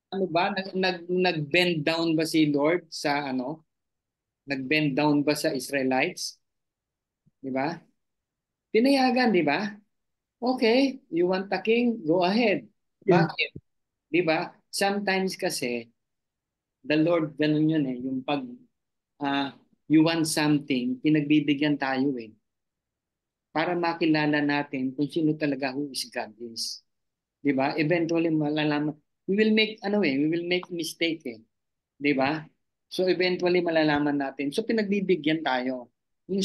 ano ba, nag-bend down ba si Lord sa ano? Nag-bend down ba sa Israelites? Di ba? Pinayagan, di ba? Okay, you want a king? Go ahead. Yeah. Bakit? Di ba? Sometimes kasi, the Lord, ganun yun eh. Yung pag you want something, pinagbibigyan tayo eh. Para makilala natin kung sino talaga who is God is. Di ba? Eventually, malalaman. We will make mistake eh. Di ba? So eventually malalaman natin. So pinagbibigyan tayo. Yung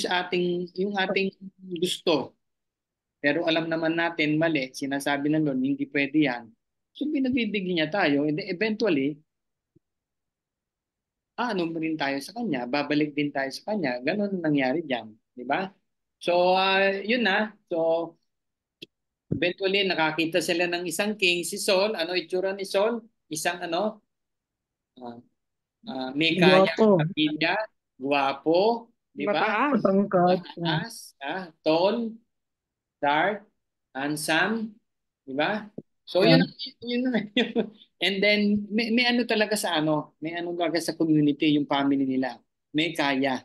ating gusto. Pero alam naman natin mali, sinasabi ng Lord, hindi pwede yan. So pinagbibigyan niya tayo and then eventually, ano rin tayo sa kanya, babalik din tayo sa kanya. Ganon ang nangyari diyan, di ba? So yun na. So eventually nakakita sila ng isang king, si Saul. Ano itsura ni Saul? Isang ano, ah, may kaya, Guwapo. pamilya, guwapo, di ba? Mataas. Matangkad. Mataas, tall, dark, handsome, di ba? So Yeah. yun na. And then may ano talaga sa ano, may ano talaga sa community, yung family nila. May kaya.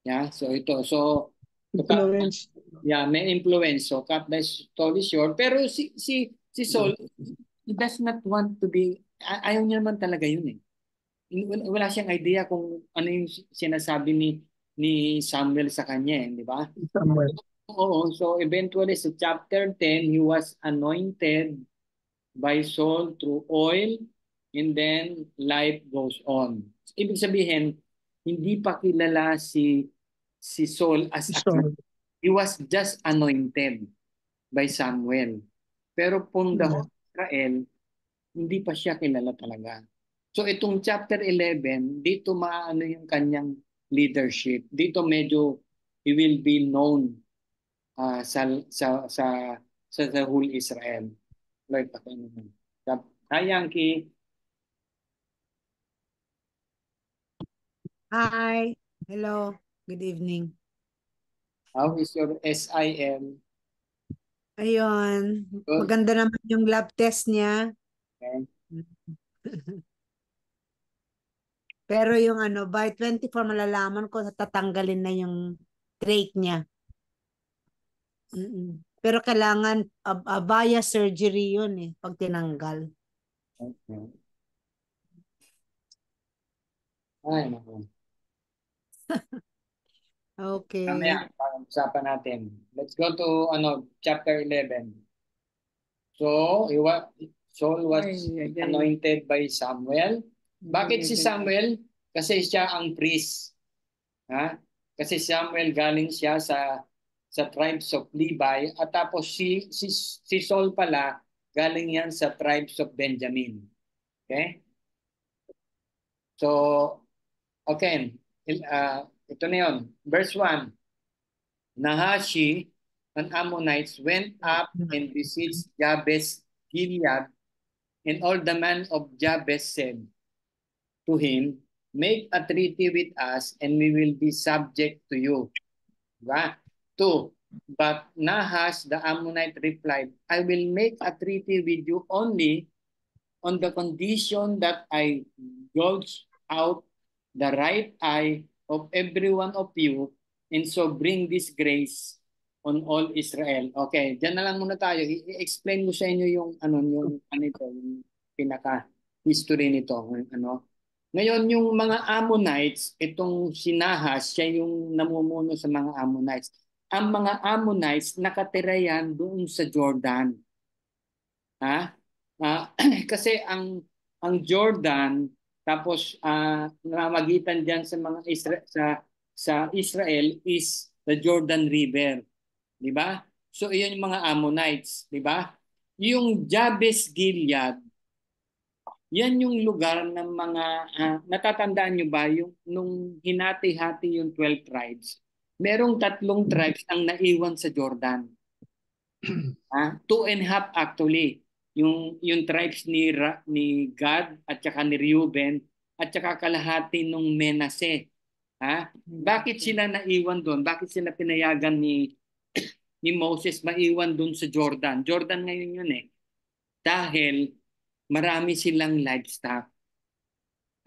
Yeah, so ito. So cut, Influence. yeah, may influence. So cut the story short. Pero si Saul, he does not want to be, ayaw niya naman talaga yun eh. Wala siyang idea kung ano yung sinasabi ni Samuel sa kanya, di ba? Samuel. Oo, so eventually sa chapter 10, he was anointed by Saul through oil and then life goes on. Ibig sabihin, hindi pa kilala si Saul as a king. Saul. He was just anointed by Samuel. Pero kung the Yeah. whole Israel, hindi pa siya kilala talaga. So itong chapter 11, dito maano yung kanyang leadership. Dito medyo he will be known uh, sa sa sa sa whole Israel. Lord, patay naman. Hi, Yankee. Hi. Hello. Good evening. How is your SIM? Ayun. Good. Maganda naman yung lab test niya. Okay. Pero yung ano, by 24 malalaman ko tatanggalin na yung trach niya. Pero kailangan bias surgery yun eh, pag tinanggal. Okay. Ay, naku. Okay. Mamaya, pag-usapan natin. Let's go to chapter 11. So, Saul was Ay. anointed by Samuel. Bakit si Samuel? Kasi siya ang priest. Ha? Kasi Samuel galing siya sa tribes of Levi at tapos si Saul pala galing yan sa tribes of Benjamin. Okay? So, okay. Ito na yun. Verse 1. Nahashi, an Ammonites, went up and besieged Jabez Gilead, and all the men of Jabez said to him, make a treaty with us, and we will be subject to you. Diba? 2. But Nahash the Ammonite replied, I will make a treaty with you only on the condition that I gouge out the right eye of every one of you, and so bring disgrace on all Israel. Okay, diyan na lang muna tayo. I-explain mo sa inyo yung pinaka history nito, ano. Ngayon, yung mga Ammonites, itong sinahas, siya yung namumuno sa mga Ammonites. Ang mga Ammonites, nakatira yan doon sa Jordan. Ha? Kasi ang Jordan tapos namamagitan diyan sa mga sa Israel is the Jordan River, di ba? So iyon yung mga Ammonites, di ba? Yung Jabes Gilead, yan yung lugar ng mga natatandaan nyo ba yung nung hinati-hati yung 12 tribes? Merong 3 tribes ang naiwan sa Jordan. Two and a half actually. Yung tribes ni Gad at saka ni Reuben at saka kalahati nung Menase. Bakit sila naiwan doon? Bakit sila pinayagan ni Moses maiwan doon sa Jordan? Jordan ngayon yun eh. Dahil marami silang livestock.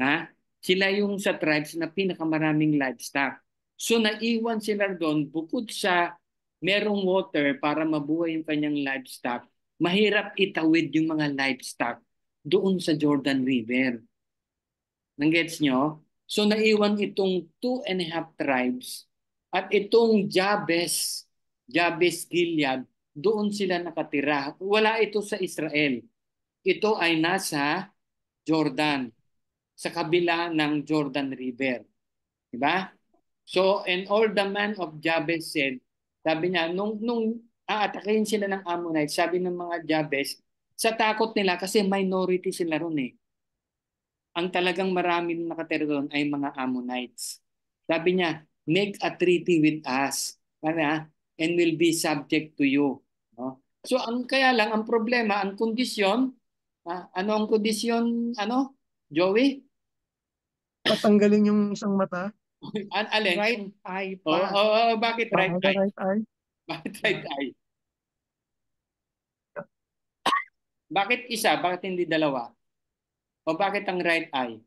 Ha? Sila yung sa tribes na pinakamaraming livestock. So naiwan sila doon bukod sa merong water para mabuhay yung kanyang livestock. Mahirap itawid yung mga livestock doon sa Jordan River. Nang-gets nyo? So naiwan itong 2.5 tribes at itong Jabes Gilead, doon sila nakatira. Wala ito sa Israel. Ito ay nasa Jordan, sa kabila ng Jordan River. Diba? So, and all the man of Jabes said, sabi niya, nung aatakihin sila ng Ammonites, sabi ng mga Jabes, sa takot nila kasi minority sila ron eh. Ang talagang maraming nakatira doon ay mga Ammonites. Sabi niya, make a treaty with us, and will be subject to you. No? So kaya lang ang problema, ang kondisyon, ano ang kondisyon, Joey? Patanggalin yung isang mata. Alin? Right eye Oh, pa. bakit right The eye? right eye. Bakit right eye? Bakit isa? Bakit hindi dalawa? O bakit ang right eye?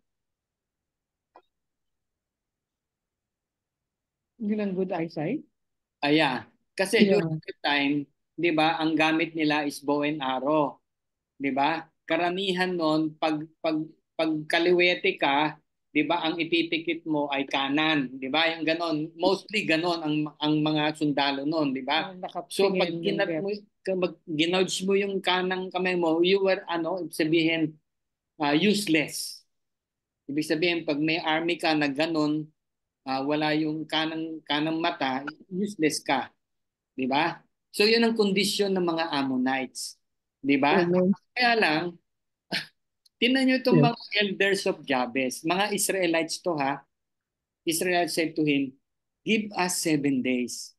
Hindi lang good eyesight. Kasi Yeah. during the time, 'di ba, ang gamit nila is bow and arrow, 'di ba? Karamihan noon pag kaliwete ka, 'di ba, ang ipipikit mo ay kanan, 'di ba? Yung ganon, mostly ganon ang mga sundalo noon, 'di ba? So pag ginouge mo yung kanang kamay mo, you were sabihin useless. Ibig sabihin pag may army ka na ganon, wala yung kanang mata, useless ka. Di ba? So yun ang kondisyon ng mga Ammonites. Di ba? Amen. Kaya lang, tingnan nyo itong Yeah. mga elders of Jabes. Mga Israelites to ha. Israelites said to him, give us 7 days.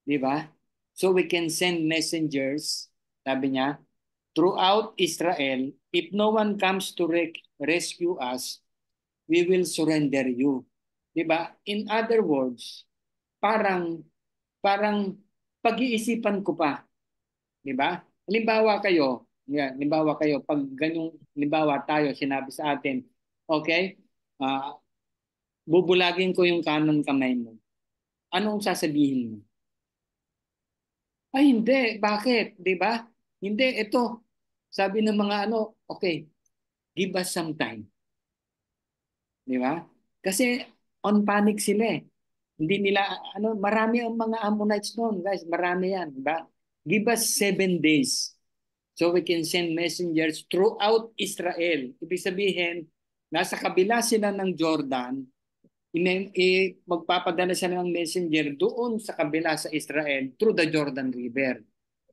Di ba? So we can send messengers, sabi niya, throughout Israel. If no one comes to rescue us, we will surrender you. Di ba? In other words, parang pag-iisipan ko pa, 'di ba? Halimbawa kayo, pag ganyong halimbawa tayo sinabi sa atin, okay? Bubulagin ko yung kanang kamay mo. Anong sasabihin mo? Ay hindi, bakit? 'Di ba? Hindi, ito. Sabi ng mga okay, give us some time. 'Di ba? Kasi on panic sila eh. Hindi nila, marami ang mga Ammonites noon, guys. Marami yan, di ba? Give us 7 days so we can send messengers throughout Israel. Ibig sabihin, nasa kabila sila ng Jordan, magpapadala sila ng messenger doon sa kabila sa Israel through the Jordan River.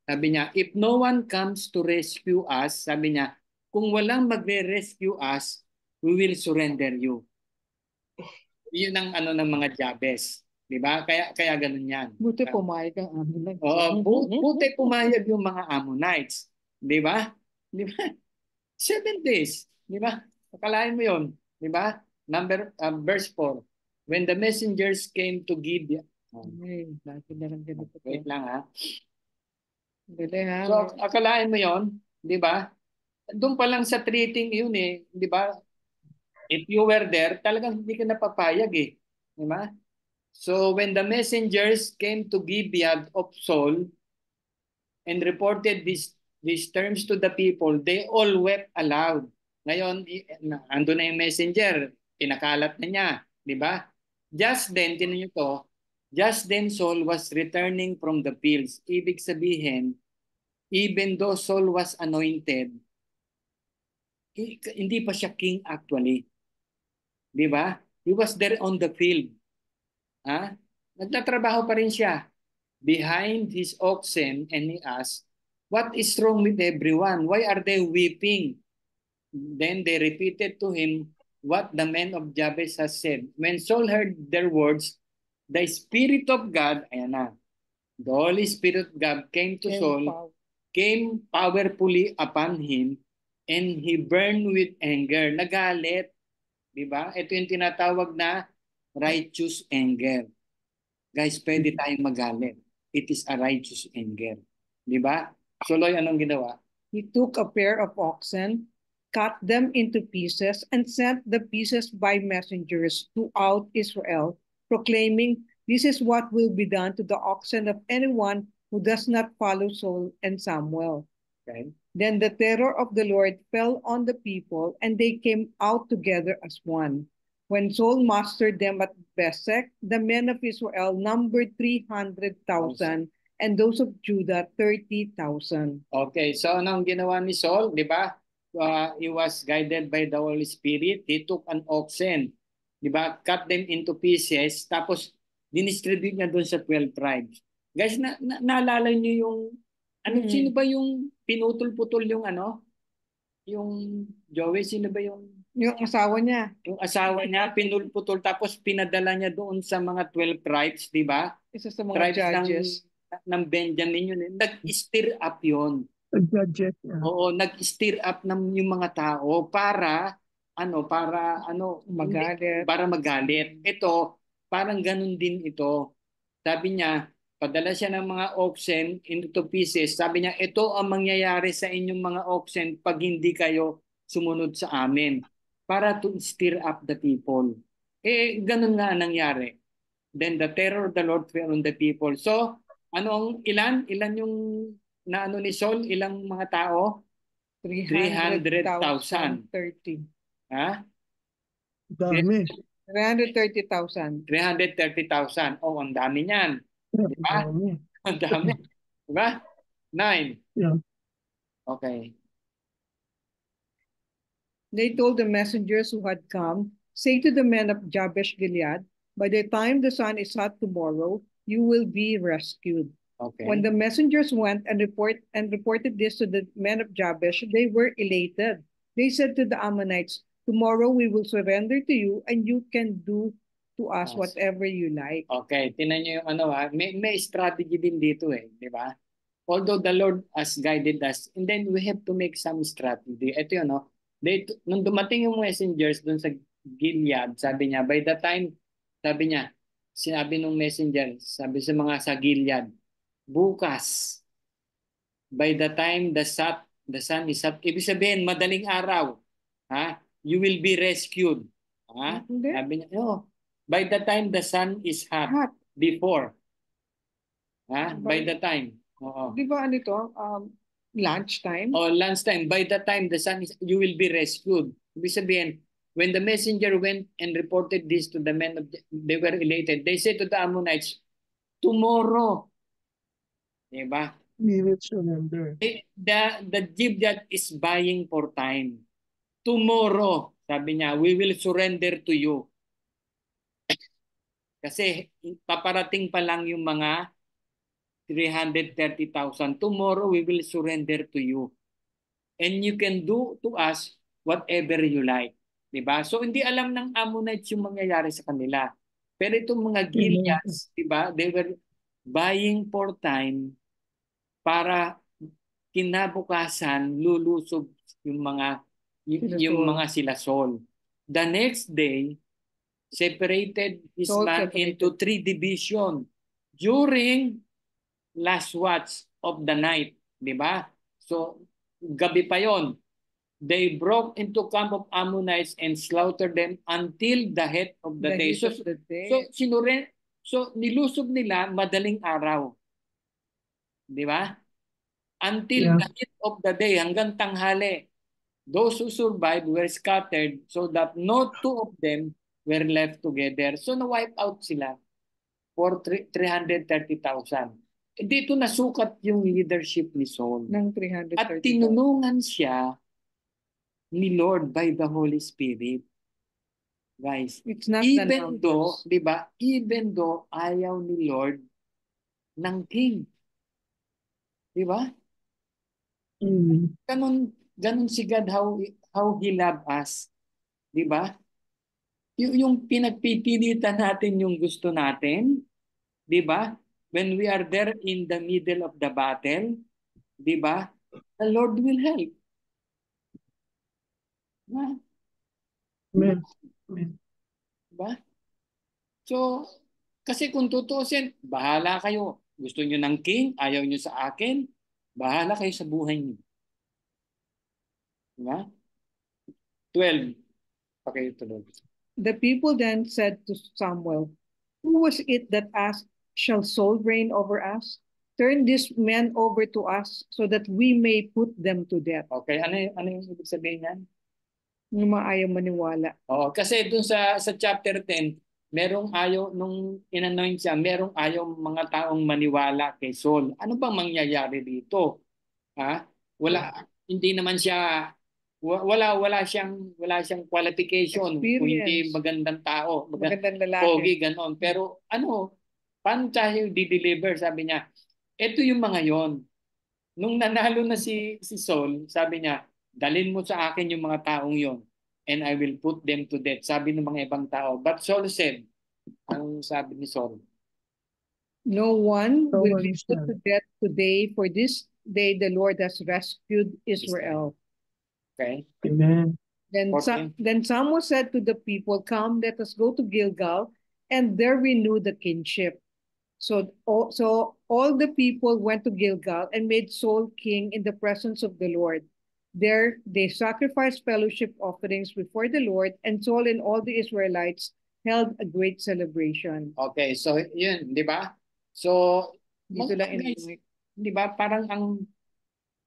Sabi niya, if no one comes to rescue us, sabi niya, kung walang magre-rescue us, we will surrender you. Yun ang ng mga Jabes, 'di ba? Kaya ganun 'yan. Buti pumayag ang Ammonites. Oo, buti pumayag yung mga Ammonites, 'di ba? 'Di ba? 7 days, 'di ba? Akalain mo 'yon, 'di ba? Verse 4. When the messengers came to Gibeon. Lagi na lang ganito. Wait lang ha. Dali ha. So, akalain mo 'yon, 'di ba? Doon pa lang sa treating 'yun eh, 'di ba? If you were there, talagang hindi ka napapayag eh. Di ba? So when the messengers came to Gibeon of Saul and reported these terms to the people, they all wept aloud. Ngayon, ando na yung messenger, pinakalat na niya. Di ba? Just then, tinan niyo to, just then Saul was returning from the fields. Ibig sabihin, even though Saul was anointed, hindi pa siya king actually. Di ba? He was there on the field. Nagtatrabaho pa rin siya behind his oxen and he asked, what is wrong with everyone? Why are they weeping? Then they repeated to him what the men of Jabes has said. When Saul heard their words, the Spirit of God, the Holy Spirit of God came to Saul, came powerfully upon him, and he burned with anger. Nagalit. Diba? Ito yung tinatawag na righteous anger. Guys, pwede tayong magalit. It is a righteous anger. Diba? So, Loy, anong ginawa? He took a pair of oxen, cut them into pieces, and sent the pieces by messengers throughout Israel, proclaiming, "This is what will be done to the oxen of anyone who does not follow Saul and Samuel." Okay. Then the terror of the Lord fell on the people, and they came out together as one. When Saul mustered them at Bezek, the men of Israel numbered 300,000, and those of Judah 30,000. Okay, so anong ginawa ni Saul, di ba? He was guided by the Holy Spirit. He took an oxen, di ba? Cut them into pieces, tapos dinistribute niya doon sa 12 tribes. Guys, naalala niyo yung, sino ba yung pinutol-putol yung yung Joey, sino ba yung Yung asawa niya. Yung asawa niya, pinulputol, tapos pinadala niya doon sa mga 12 tribes, di ba? Isa sa mga Tribes judges. ng Benjamin yun. Nag-stir up yun. Judges. Oo, nag-stir up ng yung mga tao para Magalit. para magalit. Ito, parang ganun din ito. Sabi niya, padala siya ng mga oxen into pieces. Sabi niya, ito ang mangyayari sa inyong mga oxen pag hindi kayo sumunod sa amin. Para to stir up the people. Ganun nga ang nangyari. Then the terror of the Lord fell on the people. So, ilan yung ni Saul? Ilang mga tao? 300,000. 30. Ha? Dami. 330,000. 330,000. Oh, ang dami niyan. Di ba? Dami. Ang dami. Di ba? 9. Yeah. Okay. They told the messengers who had come, "Say to the men of Jabesh Gilead, by the time the sun is hot tomorrow, you will be rescued." Okay. When the messengers went and reported this to the men of Jabesh, they were elated. They said to the Ammonites, "Tomorrow we will surrender to you, and you can do to us whatever you like." Okay, tingnan niyo yung may strategy din dito di ba? Although the Lord has guided us, and then we have to make some strategy. Ito yun, nung dumating yung messengers dun sa Gilead, sabi niya, by the time, sinabi nung messenger, sabi sa mga sa Gilead, bukas, by the time the sun is up, ibig sabihin, madaling araw, you will be rescued. Sabi niya, by the time the sun is hot. Before. By the time. Oo. Di ba lunchtime? Lunchtime. By the time the sun is, you will be rescued. Ibig sabihin, when the messenger went and reported this to the men they were elated. They said to the Ammonites, tomorrow. Diba? We will surrender. The Gilead is buying for time. Tomorrow, sabi niya, we will surrender to you. Kasi paparating pa lang yung mga 330,000. Tomorrow, we will surrender to you. And you can do to us whatever you like. Diba? So, hindi alam ng Ammonites yung mangyayari sa kanila. Pero itong mga Gileads, diba? They were buying for time para kinabukasan lulusob yung mga sila Saul. The next day, separated his man into 3 divisions during last watch of the night, di ba? So, gabi pa yon. They broke into camp of Ammonites and slaughtered them until the heat of the day. So, nilusob nila madaling araw. Di ba? Until the heat of the day, hanggang tanghali. Those who survived were scattered so that no 2 of them were left together. So, na-wipe out sila for 330,000. Dito nasukat yung leadership ni Saul. Ng 330,000. At tinulungan siya ni Lord by the Holy Spirit. Guys, it's not even though, di ba, even though ayaw ni Lord ng king. Di ba? Ganun si God how He love us. Di ba? Yung pinagpipilitan natin yung gusto natin, di ba? When we are there in the middle of the battle, di ba? The Lord will help. Amen. Diba? So, kasi kung tutuusin, bahala kayo. Gusto nyo ng king, ayaw nyo sa akin, bahala kayo sa buhay nyo. Diba? 12. Okay, tuloy. The people then said to Samuel, "Who was it that asked, 'Shall Saul reign over us? Turn these men over to us so that we may put them to death.'" Okay, ano yung ibig sabihin yan? Yung mga ayaw maniwala. Oo, kasi dun sa chapter 10, merong ayaw, nung in-anoint siya, merong ayaw mga taong maniwala kay Saul. Ano bang mangyayari dito? Ha? Hindi naman siya wala siyang qualification kung hindi Experience. magandang tao, Magandang lalaki. pogi ganon. Pero paano tayo di-deliver? Sabi niya, ito yung mga yon. Nung nanalo na si Saul, sabi niya, dalin mo sa akin yung mga taong yon and I will put them to death. Sabi ng mga ibang tao. But Saul said, ang sabi ni Saul, No one No will one be is put to death today, for this day the Lord has rescued Israel. okay? Amen. Then Samuel said to the people, "Come, let us go to Gilgal, and there renew the kingship." So all the people went to Gilgal and made Saul king in the presence of the Lord. There they sacrificed fellowship offerings before the Lord, and Saul and all the Israelites held a great celebration. Okay, so yun, di ba? So, Dito lang guys, in di ba, parang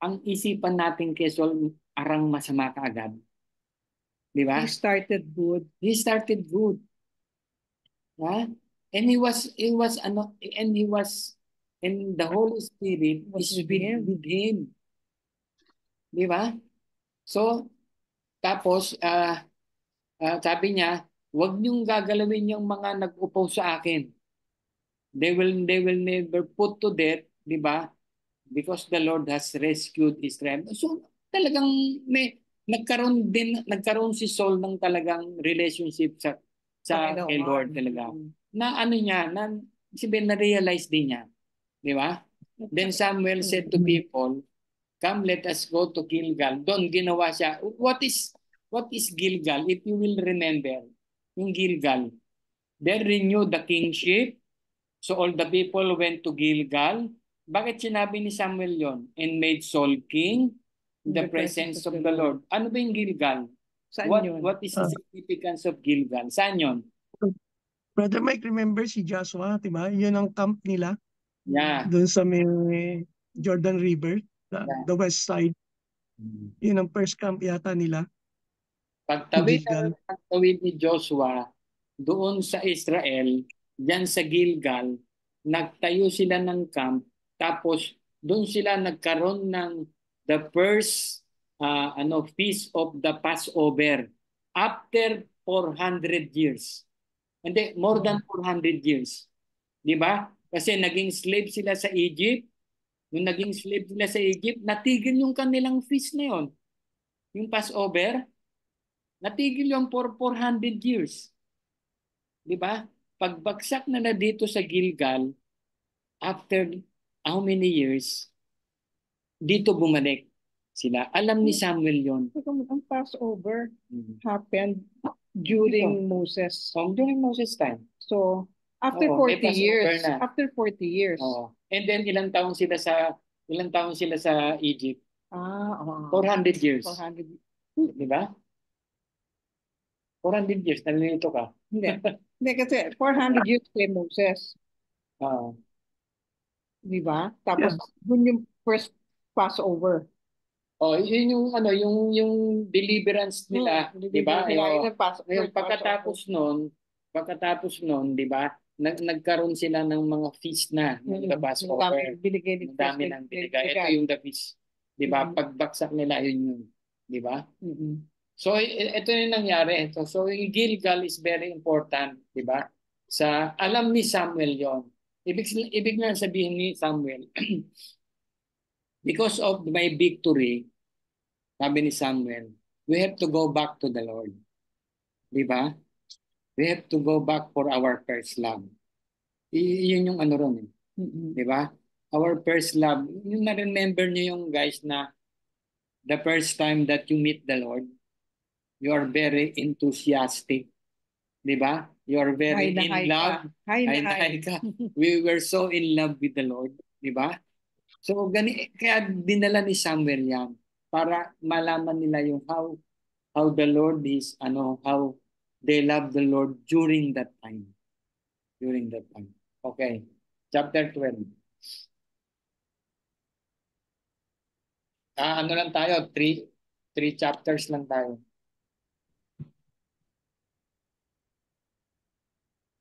ang isipan natin kay Saul arang masama kaagad. Di ba? he started good. He started good. Ha? And he was and the Holy Spirit Was is with him. with him. Di ba? So, tapos sabi niya, huwag niyong gagalawin yung mga nag-upo sa akin. They will never put to death, di ba? Because the Lord has rescued Israel. So, talagang nagkaroon si Saul ng talagang relationship sa Panginoon. kay Lord talaga. Na ano niya, na-realize din niya. Di ba? Then Samuel said to people, "Come, let us go to Gilgal." Doon ginawa siya. What is Gilgal? If you will remember, yung Gilgal, they renewed the kingship. So all the people went to Gilgal. Bakit sinabi ni Samuel yon? And made Saul king in the presence of the Lord. Ano ba yung Gilgal? Saan yun? What is the significance of Gilgal? Saan yon? Brother Mike, remember si Joshua, di ba? Yun ang camp nila Yeah. doon sa may Jordan River, Yeah. the west side. Yun ang first camp yata nila. Pagtawid ni Joshua doon sa Israel, diyan sa Gilgal, nagtayo sila ng camp, tapos doon sila nagkaroon ng the first feast of the Passover after 400 years. Hindi, more than 400 years. Di ba? Kasi naging slave sila sa Egypt. Nung naging slave sila sa Egypt, natigil yung kanilang feast na yun. Yung Passover, natigil yung for 400 years. Di ba? Pagbagsak na dito sa Gilgal, after how many years, dito bumalik sila. Alam ni Samuel yon. Ang Passover happened during Moses. During Moses' time. So, after Oo, may 40 years, Passover na. after 40 years. Oh. And then ilang taon sila sa Egypt? Oo. 400 years. 400. Di ba? 400 years, nalilito ka. Hindi kasi 400 years kay Moses. Oo. Di ba? Tapos, dun yung first Passover. Oh, yun yung deliverance nila, di ba? Yung pagkatapos noon, di ba? Nagkaroon sila ng mga feast na, ng the Passover. Ang dami nang binigay. Ito yung the feast. Di ba? Pagbaksak nila yun, di ba? So ito yung nangyari. So yung Gilgal is very important, di ba? Alam ni Samuel yon. Ibig na sabihin ni Samuel, because of my victory, sabi ni Samuel, we have to go back to the Lord. Di ba? We have to go back for our first love. Yun yung ron eh. Di ba? Our first love. Yung na-remember nyo yung guys na the first time that you meet the Lord, you are very enthusiastic. Di ba? You are very in love. High ka. We were so in love with the Lord. Di ba? So, kaya dinala ni Samuel yan para malaman nila yung how the Lord is, how they love the Lord during that time. During that time. Okay. Chapter 12. Ano lang tayo? Three chapters lang tayo.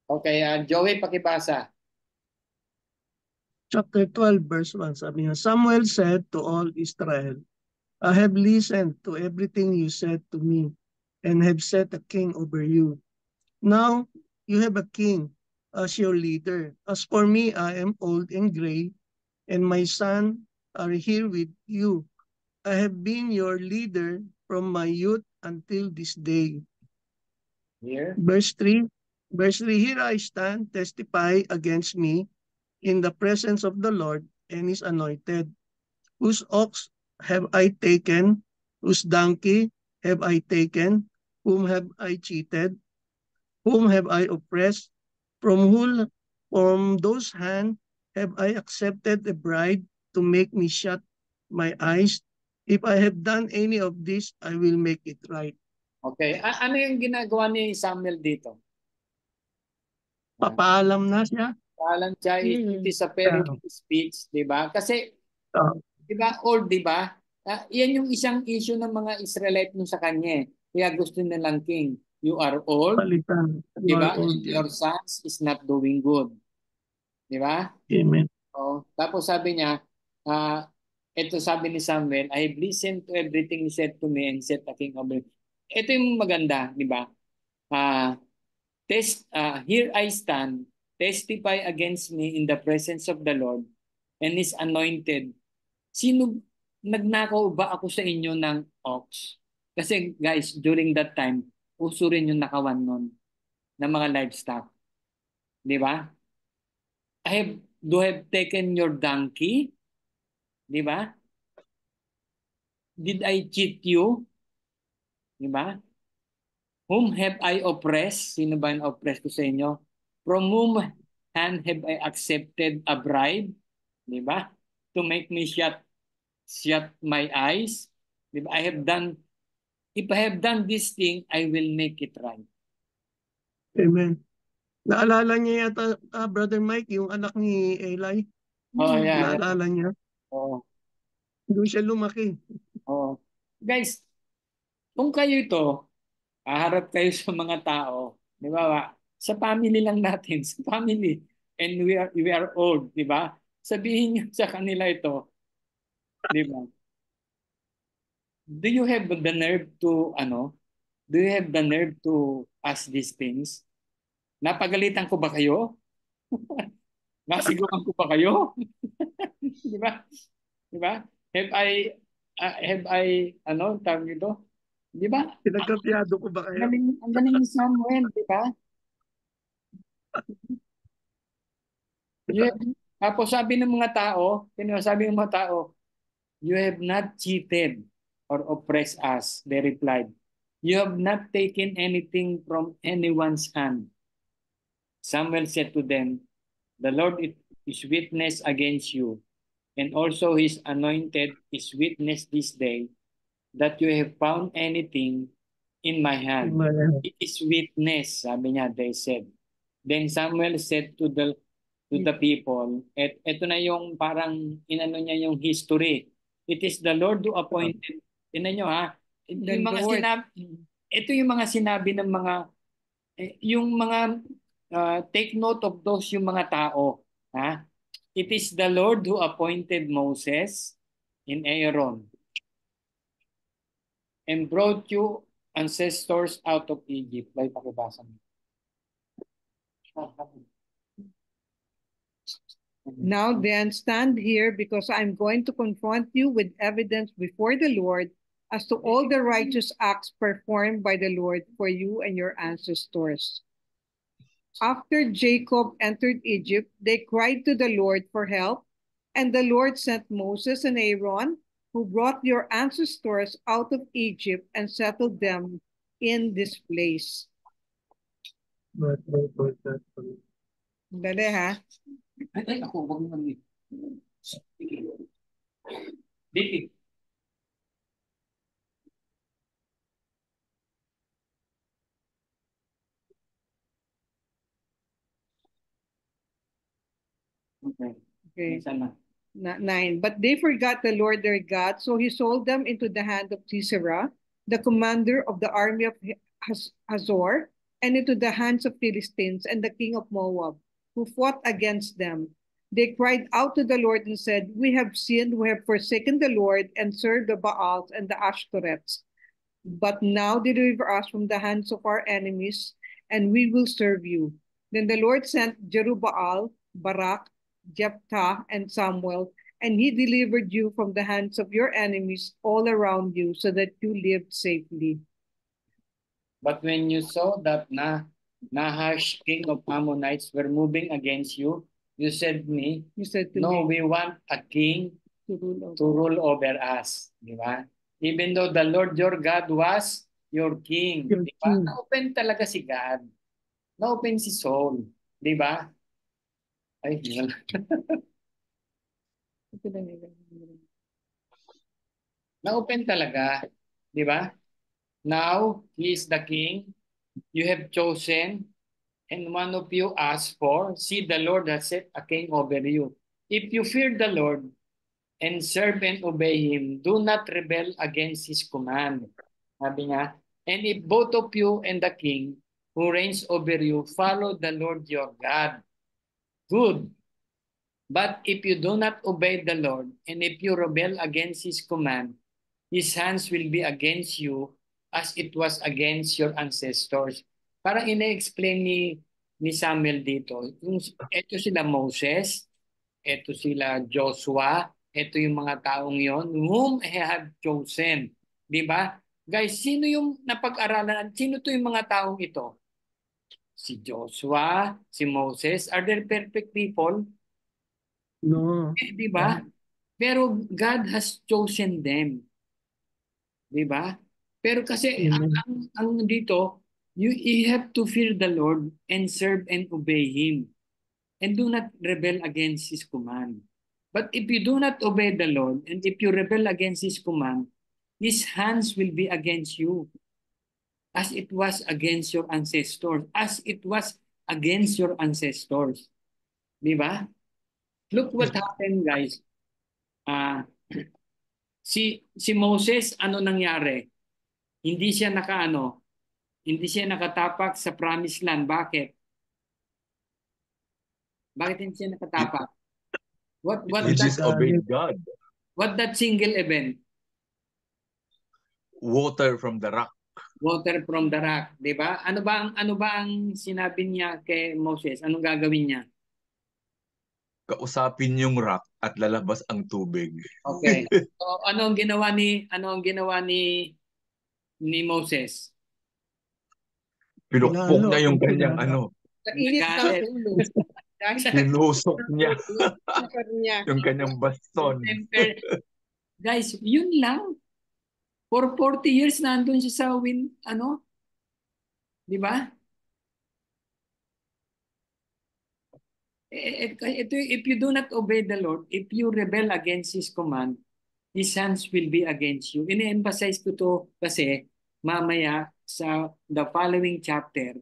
Okay, Joey, pakibasa. Chapter 12, verse 1, sabi niya, Samuel said to all Israel, I have listened to everything you said to me and have set a king over you. Now you have a king as your leader. As for me, I am old and gray, and my son are here with you. I have been your leader from my youth until this day. Here. Verse 3, Here I stand, testify against me in the presence of the Lord and his anointed. Whose ox have I taken? Whose donkey have I taken? Whom have I cheated? Whom have I oppressed? From those hands have I accepted a bribe to make me shut my eyes? If I have done any of this, I will make it right. Okay. Ano yung ginagawa ni Samuel dito? Papaalam na siya. Alam siya, it is a very good speech, di ba? Kasi, di ba, old, di ba? Yan yung isang issue ng mga Israelite nung sa kanya. Kaya gusto nilang king. You are old, Palitan. di ba? Old, Your sons is not doing good. Di ba? Amen. Tapos sabi niya, ito sabi ni Samuel, I have listened to everything he said to me and set a king over. Ito yung maganda, di ba? Here I stand, testify against me in the presence of the Lord and his anointed. Sino, nagnakaw ba ako sa inyo ng ox? Kasi guys, during that time, uso rin yung nakawan nun ng mga livestock. Di ba? Do have taken your donkey? Di ba? Did I cheat you? Di ba? Whom have I oppressed? Sino ba yung oppressed ko sa inyo? From whom hand have I accepted a bribe? Di ba? To make me shut my eyes. Di ba? If I have done this thing, I will make it right. Amen. Naalala niya yata, Brother Mike, yung anak ni Eli? Yeah. Naalala niya? Doon siya lumaki. Guys, kung kayo ito, haharap kayo sa mga tao, di ba? Sa family lang natin, sa family. And we are old, di ba? Sabihin niyo sa kanila ito, di ba? Do you have the nerve to ask these things? Napagalitan ko ba kayo? Nasiguan ko ba kayo? Di ba? Di ba? Have I, tawag nito? Di ba? Pinagkabyado ko ba kayo? Ang galing ni Samuel, di ba? Tapos sabi ng mga tao, you have not cheated or oppressed us, they replied. You have not taken anything from anyone's hand. Samuel said to them, the Lord is witness against you, and also his anointed is witness this day, that you have found anything in my hand. It is witness, sabi niya, they said. Then Samuel said to the people, ito na yung parang inano niya yung history. It is the Lord who appointed. Tingnan nyo ha. Ito yung mga sinabi ng mga, take note of those yung mga tao. Ha? It is the Lord who appointed Moses and Aaron and brought you ancestors out of Egypt. By pakibasa mo. Now then, stand here, because I'm going to confront you with evidence before the Lord as to all the righteous acts performed by the Lord for you and your ancestors. After Jacob entered Egypt, they cried to the Lord for help, and the Lord sent Moses and Aaron, who brought your ancestors out of Egypt and settled them in this place. Dali ha? Ay, ako, wag mo Dito. Okay. Okay. Sana. 9. But they forgot the Lord their God, so he sold them into the hand of Sisera, the commander of the army of Hazor, and into the hands of Philistines and the king of Moab, who fought against them. They cried out to the Lord and said, "We have sinned, we have forsaken the Lord and served the Baals and the Ashtoreths. But now deliver us from the hands of our enemies, and we will serve you." Then the Lord sent Jerubbaal, Barak, Jephthah, and Samuel, and he delivered you from the hands of your enemies all around you, so that you lived safely. But when you saw that Nahash, king of Ammonites, were moving against you, you said me, You said to no, me, we want a king to rule to rule over us. Di ba? Even though the Lord your God was your king. Your Di ba? king. Na-open talaga si God. Na-open si Saul. Di ba? Ay, na-open talaga. Di ba? Now, he is the king. You have chosen, and one of you asked for. See, the Lord has set a king over you. If you fear the Lord and serve and obey him, do not rebel against his command. Sabi niya, and if both of you and the king who reigns over you follow the Lord your God, good. But if you do not obey the Lord, and if you rebel against his command, his hands will be against you as it was against your ancestors. Parang ina-explain ni Samuel dito, ito sila Moses, ito sila Joshua, ito yung mga taong yon whom I have chosen. Di ba? Guys, sino yung napag-aralan? Sino to yung mga taong ito? Si Joshua, si Moses. Are they perfect people? No. Di ba? Pero God has chosen them. Di ba? Pero kasi ang dito, you have to fear the Lord and serve and obey Him. And do not rebel against His command. But if you do not obey the Lord, and if you rebel against His command, His hands will be against you, as it was against your ancestors, as it was against your ancestors. Di ba? Look what happened, guys. Si Moses, ano nangyari? Hindi siya hindi siya nakatapak sa promised land. Bakit? Bakit hindi siya nakatapak? He disobeyed God. What that single event? Water from the rock. Water from the rock, 'di ba? Ano ba ang sinabi niya kay Moses? Anong gagawin niya? Kausapin yung rock at lalabas ang tubig. Okay. So ano ang ginawa ni Moses? Pinukpok niya yung kanyang Sa init ng ulo. Tinusok niya niya. yung kanyang baston. Guys, yun lang. For 40 years nandun siya sa di ba? If you do not obey the Lord, if you rebel against His command, His hands will be against you. Ini-emphasize ko to kasi mamaya sa the following chapter,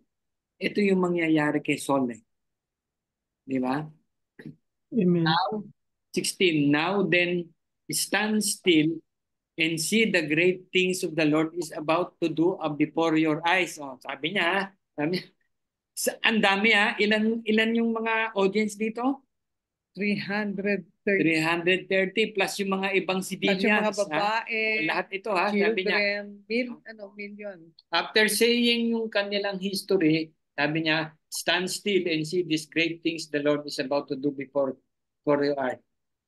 ito yung mangyayari kay Saul. Di ba? Amen. Now, 16. Now then, stand still and see the great things of the Lord is about to do before your eyes. Oh, sabi niya, ang dami ilan yung mga audience dito? 330. 330 plus yung mga ibang civilians. Plus yung mga babae. Lahat ito sabi niya. Million. After saying yung kanilang history, sabi niya, stand still and see these great things the Lord is about to do before your eyes.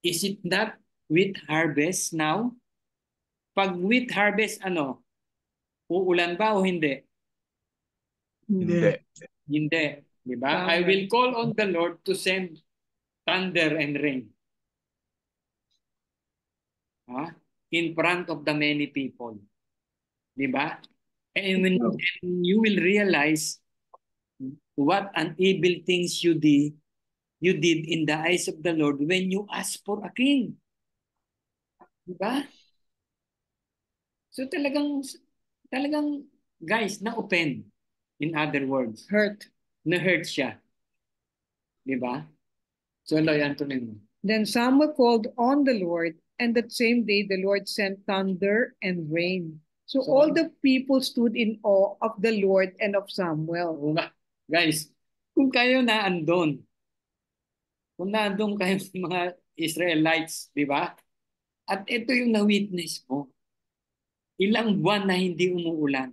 Is it not wheat harvest now? Pag wheat harvest, uulan ba o hindi? Hindi. Hindi. Di ba? I will call on the Lord to send thunder and rain. In front of the many people. Di ba? And when you will realize what an evil things you did in the eyes of the Lord when you ask for a king. Di ba? So talagang guys, na-open. In other words, Hurt. Na-hurt siya. Di ba? So, yan tuloy mo. Then Samuel called on the Lord, and that same day the Lord sent thunder and rain. So So- all the people stood in awe of the Lord and of Samuel. Oo nga. Guys, kung kayo na andon, kung naandun kayo sa mga Israelites, di ba? At ito yung na-witness mo. Ilang buwan na hindi umuulan.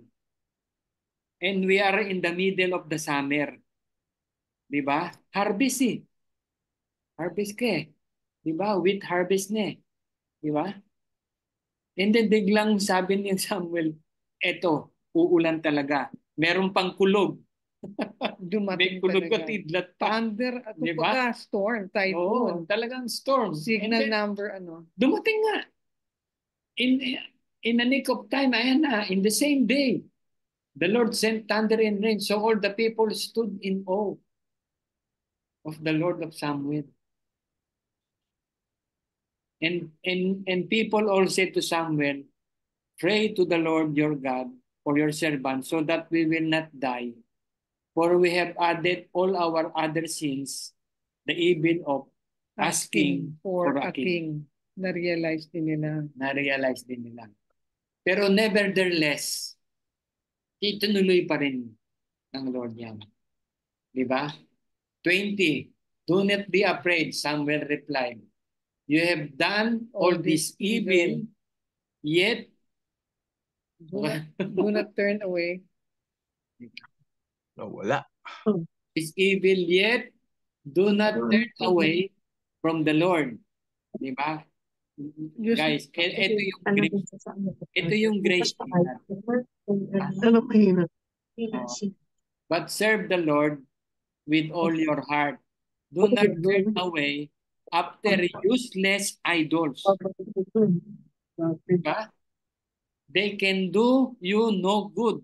And we are in the middle of the summer. Di ba? Harvest eh. Harvest ka eh. Di ba? Wheat harvest na eh. Di ba? And then biglang sabi ni Samuel, eto, uulan talaga. Meron pang kulog. May Dumating kulog talaga. at idlat pa. Thunder at Di ba? storm, Oo, typhoon, talagang storm. signal And then, number dumating nga. In a nick of time, ayan na, in the same day, the Lord sent thunder and rain, so all the people stood in awe of the Lord of Samuel. And people all said to Samuel, pray to the Lord your God for your servant, so that we will not die. For we have added all our other sins, the evil of asking for a king. Na-realize din nila. Na-realize din nila. Pero nevertheless, itunuloy pa rin ng Lord yan. Di ba? 20. Do not be afraid, Samuel replied. You have done all this evil, yet Do not turn away. Nawala. this evil, yet do not turn away from the Lord. Di ba? Guys, ito yung grace. Ito yung grace niya. Ano mahina? But serve the Lord with all your heart. Do not turn away after useless idols. Diba? They can do you no good,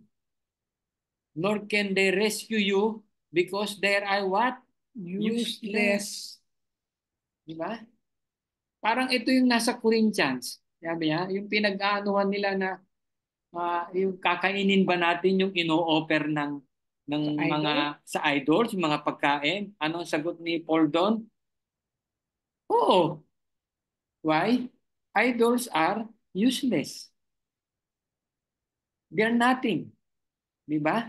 nor can they rescue you because they are what? Useless. Diba? Parang ito yung nasa Corinthians. Sabi niya, yung pinag-aanuhan nila na yung kakainin ba natin yung ino-offer ng mga sa idols, mga pagkain? Ano ang sagot ni Paul doon? Oo. Why? Idols are useless. They're nothing. Di ba?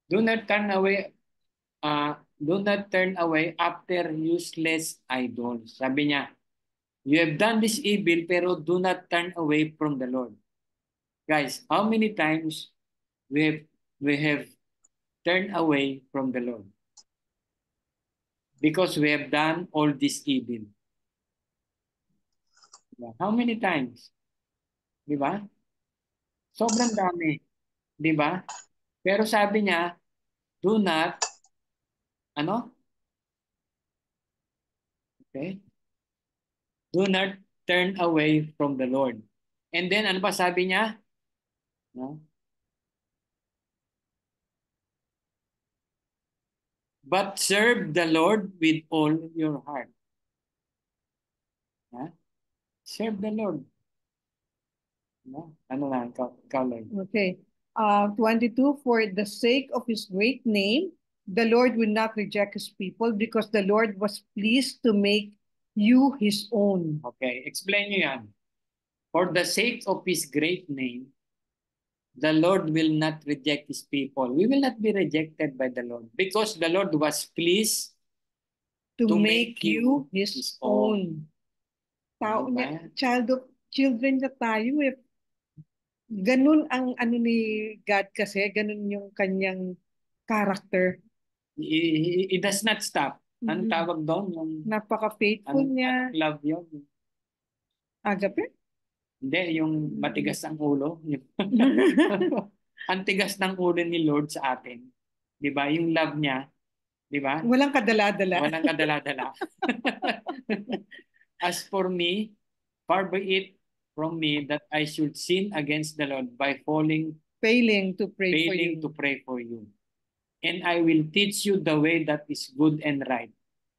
Do not turn away after useless idols. Sabi niya, you have done this evil pero do not turn away from the Lord. Guys, how many times we have turned away from the Lord? Because we have done all this evil. How many times? Di ba? Sobrang dami. Di ba? Pero sabi niya, do not, okay? Do not turn away from the Lord. And then, ano pa sabi niya? No? But serve the Lord with all your heart. Serve the Lord. No? Ano na, ikaw Lord. Okay. 22, for the sake of his great name, the Lord will not reject his people because the Lord was pleased to make you his own. Okay, explain nyo yan. For the sake of his great name, the Lord will not reject his people. We will not be rejected by the Lord because the Lord was pleased To make you his own. Tao Diba? niya, children na tayo eh. Ganun ang ano ni God kasi, ganun yung kanyang character. It does not stop. Anong tawag doon? Yung, Napaka-faithful niya. anong love yun? Agape? Hindi, yung matigas ang ulo. Ang tigas ng ulo ni Lord sa atin. Di ba? Yung love niya. Di ba? Walang kadala-dala. Walang kadala-dala. As for me, far be it from me that I should sin against the Lord by Failing to pray for you. And I will teach you the way that is good and right.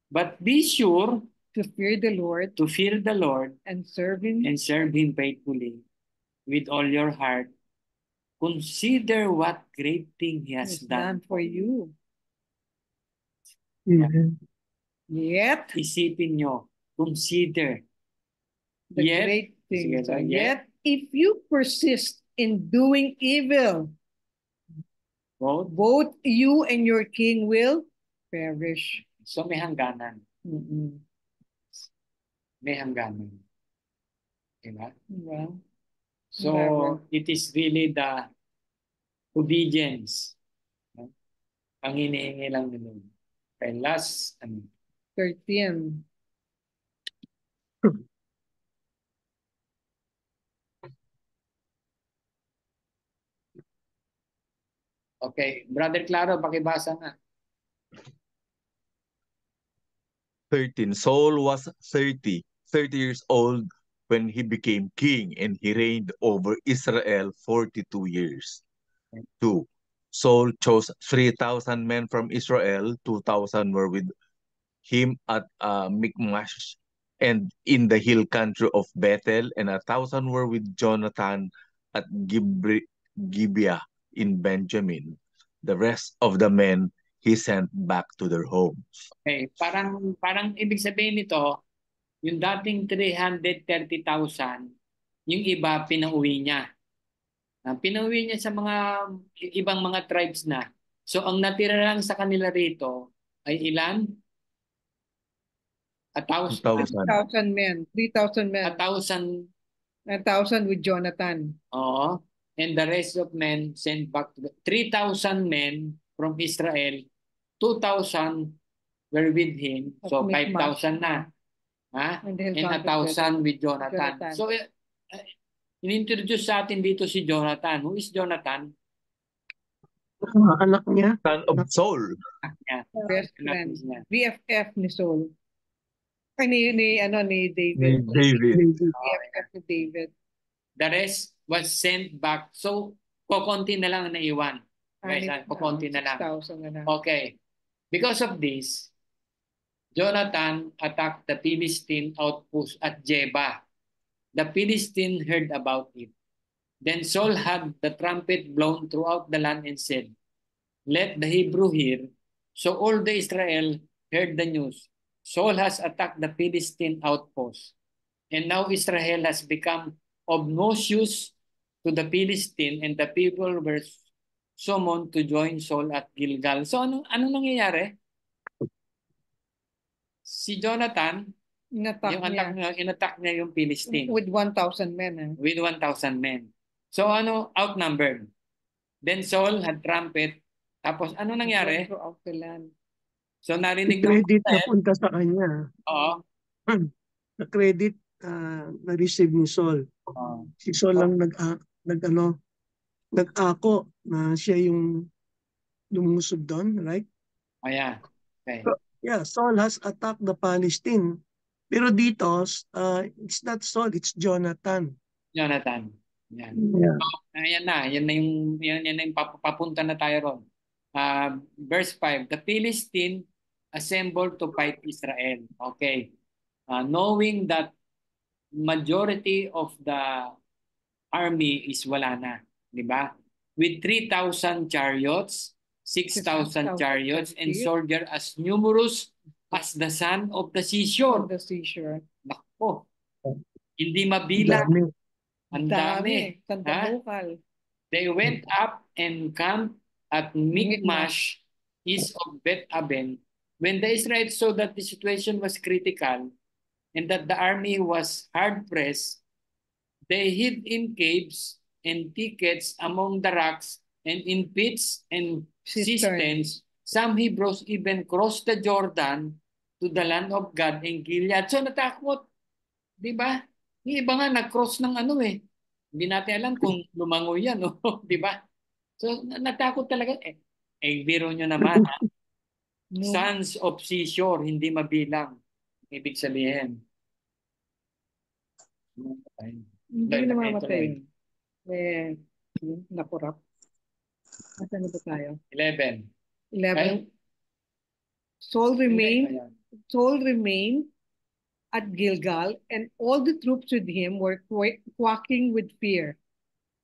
But be sure to fear the Lord and serve him faithfully with all your heart. Consider what great thing he has done for you. Amen. Yet Isipin nyo, consider. the Yet, great sige, things. so, Yet if you persist in doing evil, both you and your king will perish. So may hangganan. Mm-mm. May hangganan. Diba? Well, So Never. it is really the obedience. No? Ang hinihingi lang nila. Okay, last, 13. okay, Brother Claro, pakibasa na. 13. Saul was 30 years old when he became king, and he reigned over Israel 42 years. 2. Saul chose 3,000 men from Israel, 2,000 were with him at Michmash and in the hill country of Bethel, and 1,000 were with Jonathan at Gibeah in Benjamin. The rest of the men he sent back to their homes. Okay, parang ibig sabihin nito, yung dating 330,000, yung iba pinauwi niya. Pinauwi niya sa mga ibang mga tribes na. So ang natira lang sa kanila rito ay ilan? 1,000. 2,000. 3,000 men. 3,000 men. 1,000. 1,000 with Jonathan. Oo. And the rest of men sent back to 3,000 men from Israel. 2,000 were with him. So At Michmash. 5,000 na. Ha? And the hill And country of 1,000 with Jonathan. Jonathan. So in-introduce sa atin dito si Jonathan. Who is Jonathan? Anak niya. Son of Saul. Yeah. Best Anak friend. niya. BFF ni Saul. Ay, ni Ni David. David. BFF ni David. The rest was sent back. So, kukunti na lang naiwan. Guys, kukunti na lang. 6,000 na lang. Okay. Because of this, Jonathan attacked the Philistine outpost at Jeba. The Philistine heard about it. Then Saul had the trumpet blown throughout the land and said, "Let the Hebrew hear." So all the Israel heard the news. Saul has attacked the Philistine outpost. And now Israel has become obnoxious to the Philistine, and the people were summoned to join Saul at Gilgal. So ano nangyayari? Si Jonathan, inattack niya yung Philistine. With 1,000 men. With 1,000 men. So outnumbered. Then Saul had trumpet. Tapos ano nangyari? Throughout the land. So narinig ng Credit na punta sa kanya. Oo. Na credit na-receive ni Saul. Si Saul lang nag-ako na siya yung lumusob doon, right? Oh, yeah. Okay. So, yeah, Saul has attacked the Palestine. Pero dito, it's not Saul, it's Jonathan. Jonathan. Yan. Yeah. Yan na yung papunta na tayo ron. Verse 5, the Philistine assembled to fight Israel. Okay. Knowing that majority of the army is wala na, di ba? With 3,000 chariots, 6,000 chariots, and soldiers as numerous as the sand of the seashore. The seashore. Nako. Hindi mabilang. Dami. Ang dami. Tandamukal. They went up and camped at Michmash, east of Beth-aben. When the Israelites saw that the situation was critical and that the army was hard-pressed, they hid in caves and thickets among the rocks and in pits and cisterns. Some Hebrews even crossed the Jordan to the land of God in Gilead. So natakot. Di ba? Yung iba nga nag-cross ng Hindi natin alam kung lumangoy yan. No? Di ba? So natakot talaga. Biro nyo naman. No. Sons of seashore, hindi mabilang. Ibig sabihin. Hindi namamatay. Nakurap. Asa na ba tayo? 11. Saul remained at Gilgal, and all the troops with him were quaking with fear.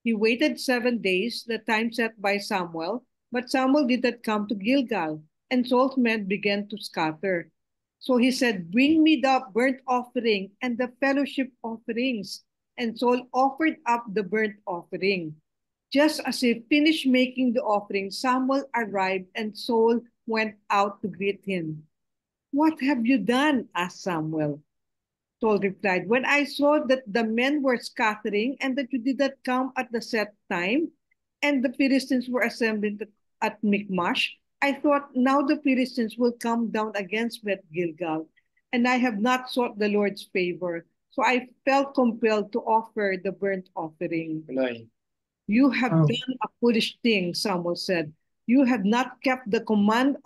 He waited 7 days, the time set by Samuel, but Samuel did not come to Gilgal. and Saul's men began to scatter. So he said, "Bring me the burnt offering and the fellowship offerings." And Saul offered up the burnt offering. Just as he finished making the offering, Samuel arrived and Saul went out to greet him. "What have you done?" asked Samuel. Saul replied, "When I saw that the men were scattering and that you did not come at the set time, and the Philistines were assembling at Michmash, I thought, now the Philistines will come down against me at Gilgal, and I have not sought the Lord's favor. So I felt compelled to offer the burnt offering." Tuloy. "You have Oh. done a foolish thing," Samuel said. "You have not kept the command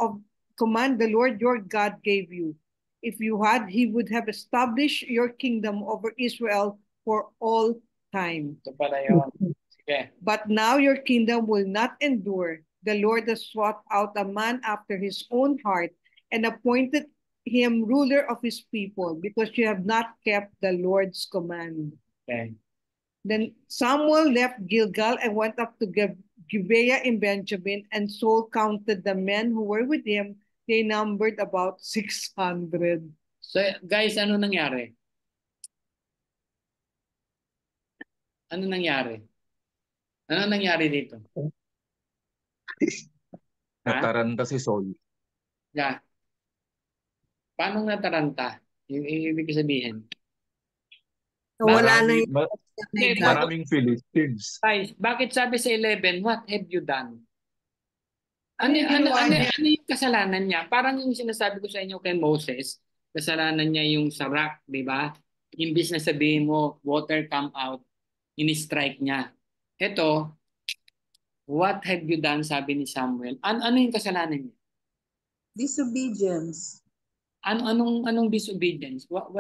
the Lord your God gave you. If you had, he would have established your kingdom over Israel for all time. Ito pala yun. Sige. But now your kingdom will not endure. The Lord has sought out a man after his own heart and appointed him ruler of his people, because you have not kept the Lord's command." Okay. Then Samuel left Gilgal and went up to Gibeah in Benjamin, and Saul counted the men who were with him. They numbered about 600. So guys, ano nangyari? Ano nangyari? Ano nangyari dito? Nataranta si Saul. Yeah. Paano nataranta? Yung ibig sabihin. So, wala na Marami, yung ma- Hindi, maraming Philistines. guys, bakit sabi sa 11, what have you done? Ano, Ano ano, ginawa ano, niya? ano yung kasalanan niya? Parang yung sinasabi ko sa inyo kay Moses, kasalanan niya yung sa rock, di ba? Imbis na sabihin mo, water come out, in-strike niya. Ito, what have you done, sabi ni Samuel. Ano yung kasalanan niya? Disobedience. Anong disobedience? What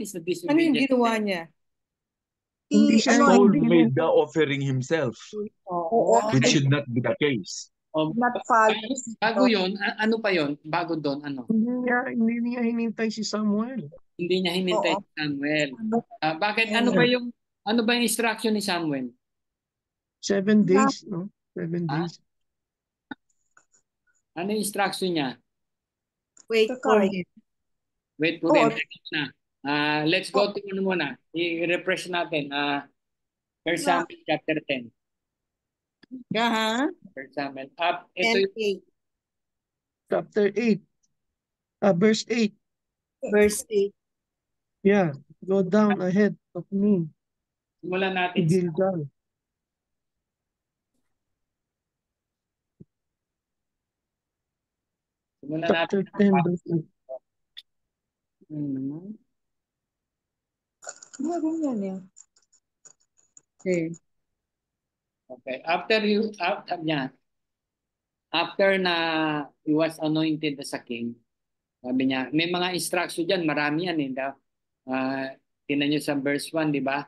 is the Ano disobedience? yung ginawa niya? Hindi siya Saul hindi made the offering himself, Oo. which should not be the case. O, Not follow. bago yon, ano pa yon? Bago doon, ano? hindi niya hinintay si Samuel. Hindi niya hinintay Oo. si Samuel. Bakit? Ayun. Ano ba yung instruction ni Samuel? 7 days, no? 7 Ah? days. Ano yung instruction niya? wait for Kakain. him. Wait po Oo. rin. Teka muna. Let's go to ano muna. I-refresh natin. 1 Samuel chapter 10. Aha. 1 Samuel. Ito yung 10:8, Chapter 8. Verse 8. verse 8. Yeah. Go down ahead of me simulan to natin. Gilgal. Simulan Chapter natin. 10, verse 8. Meron yan eh. Okay. Okay. After na he was anointed as a king, sabi niya, may mga instruction dyan, marami yan. Tingnan niyo sa verse 1, di ba?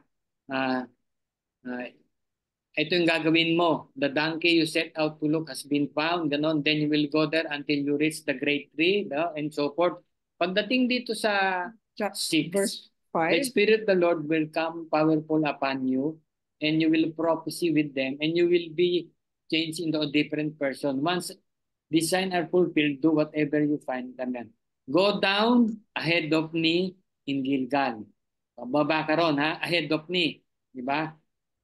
Ito yung gagawin mo. The donkey you set out to look has been found. Ganon. Then you will go there until you reach the great tree, and so forth. Pagdating dito sa 6, Verse the 5. Spirit of the Lord will come powerful upon you, and you will prophesy with them, and you will be changed into a different person. Once these signs are fulfilled, do whatever you find them. Go down ahead of me in Gilgal. Baba ka ron, ha? Ahead of me. Di ba?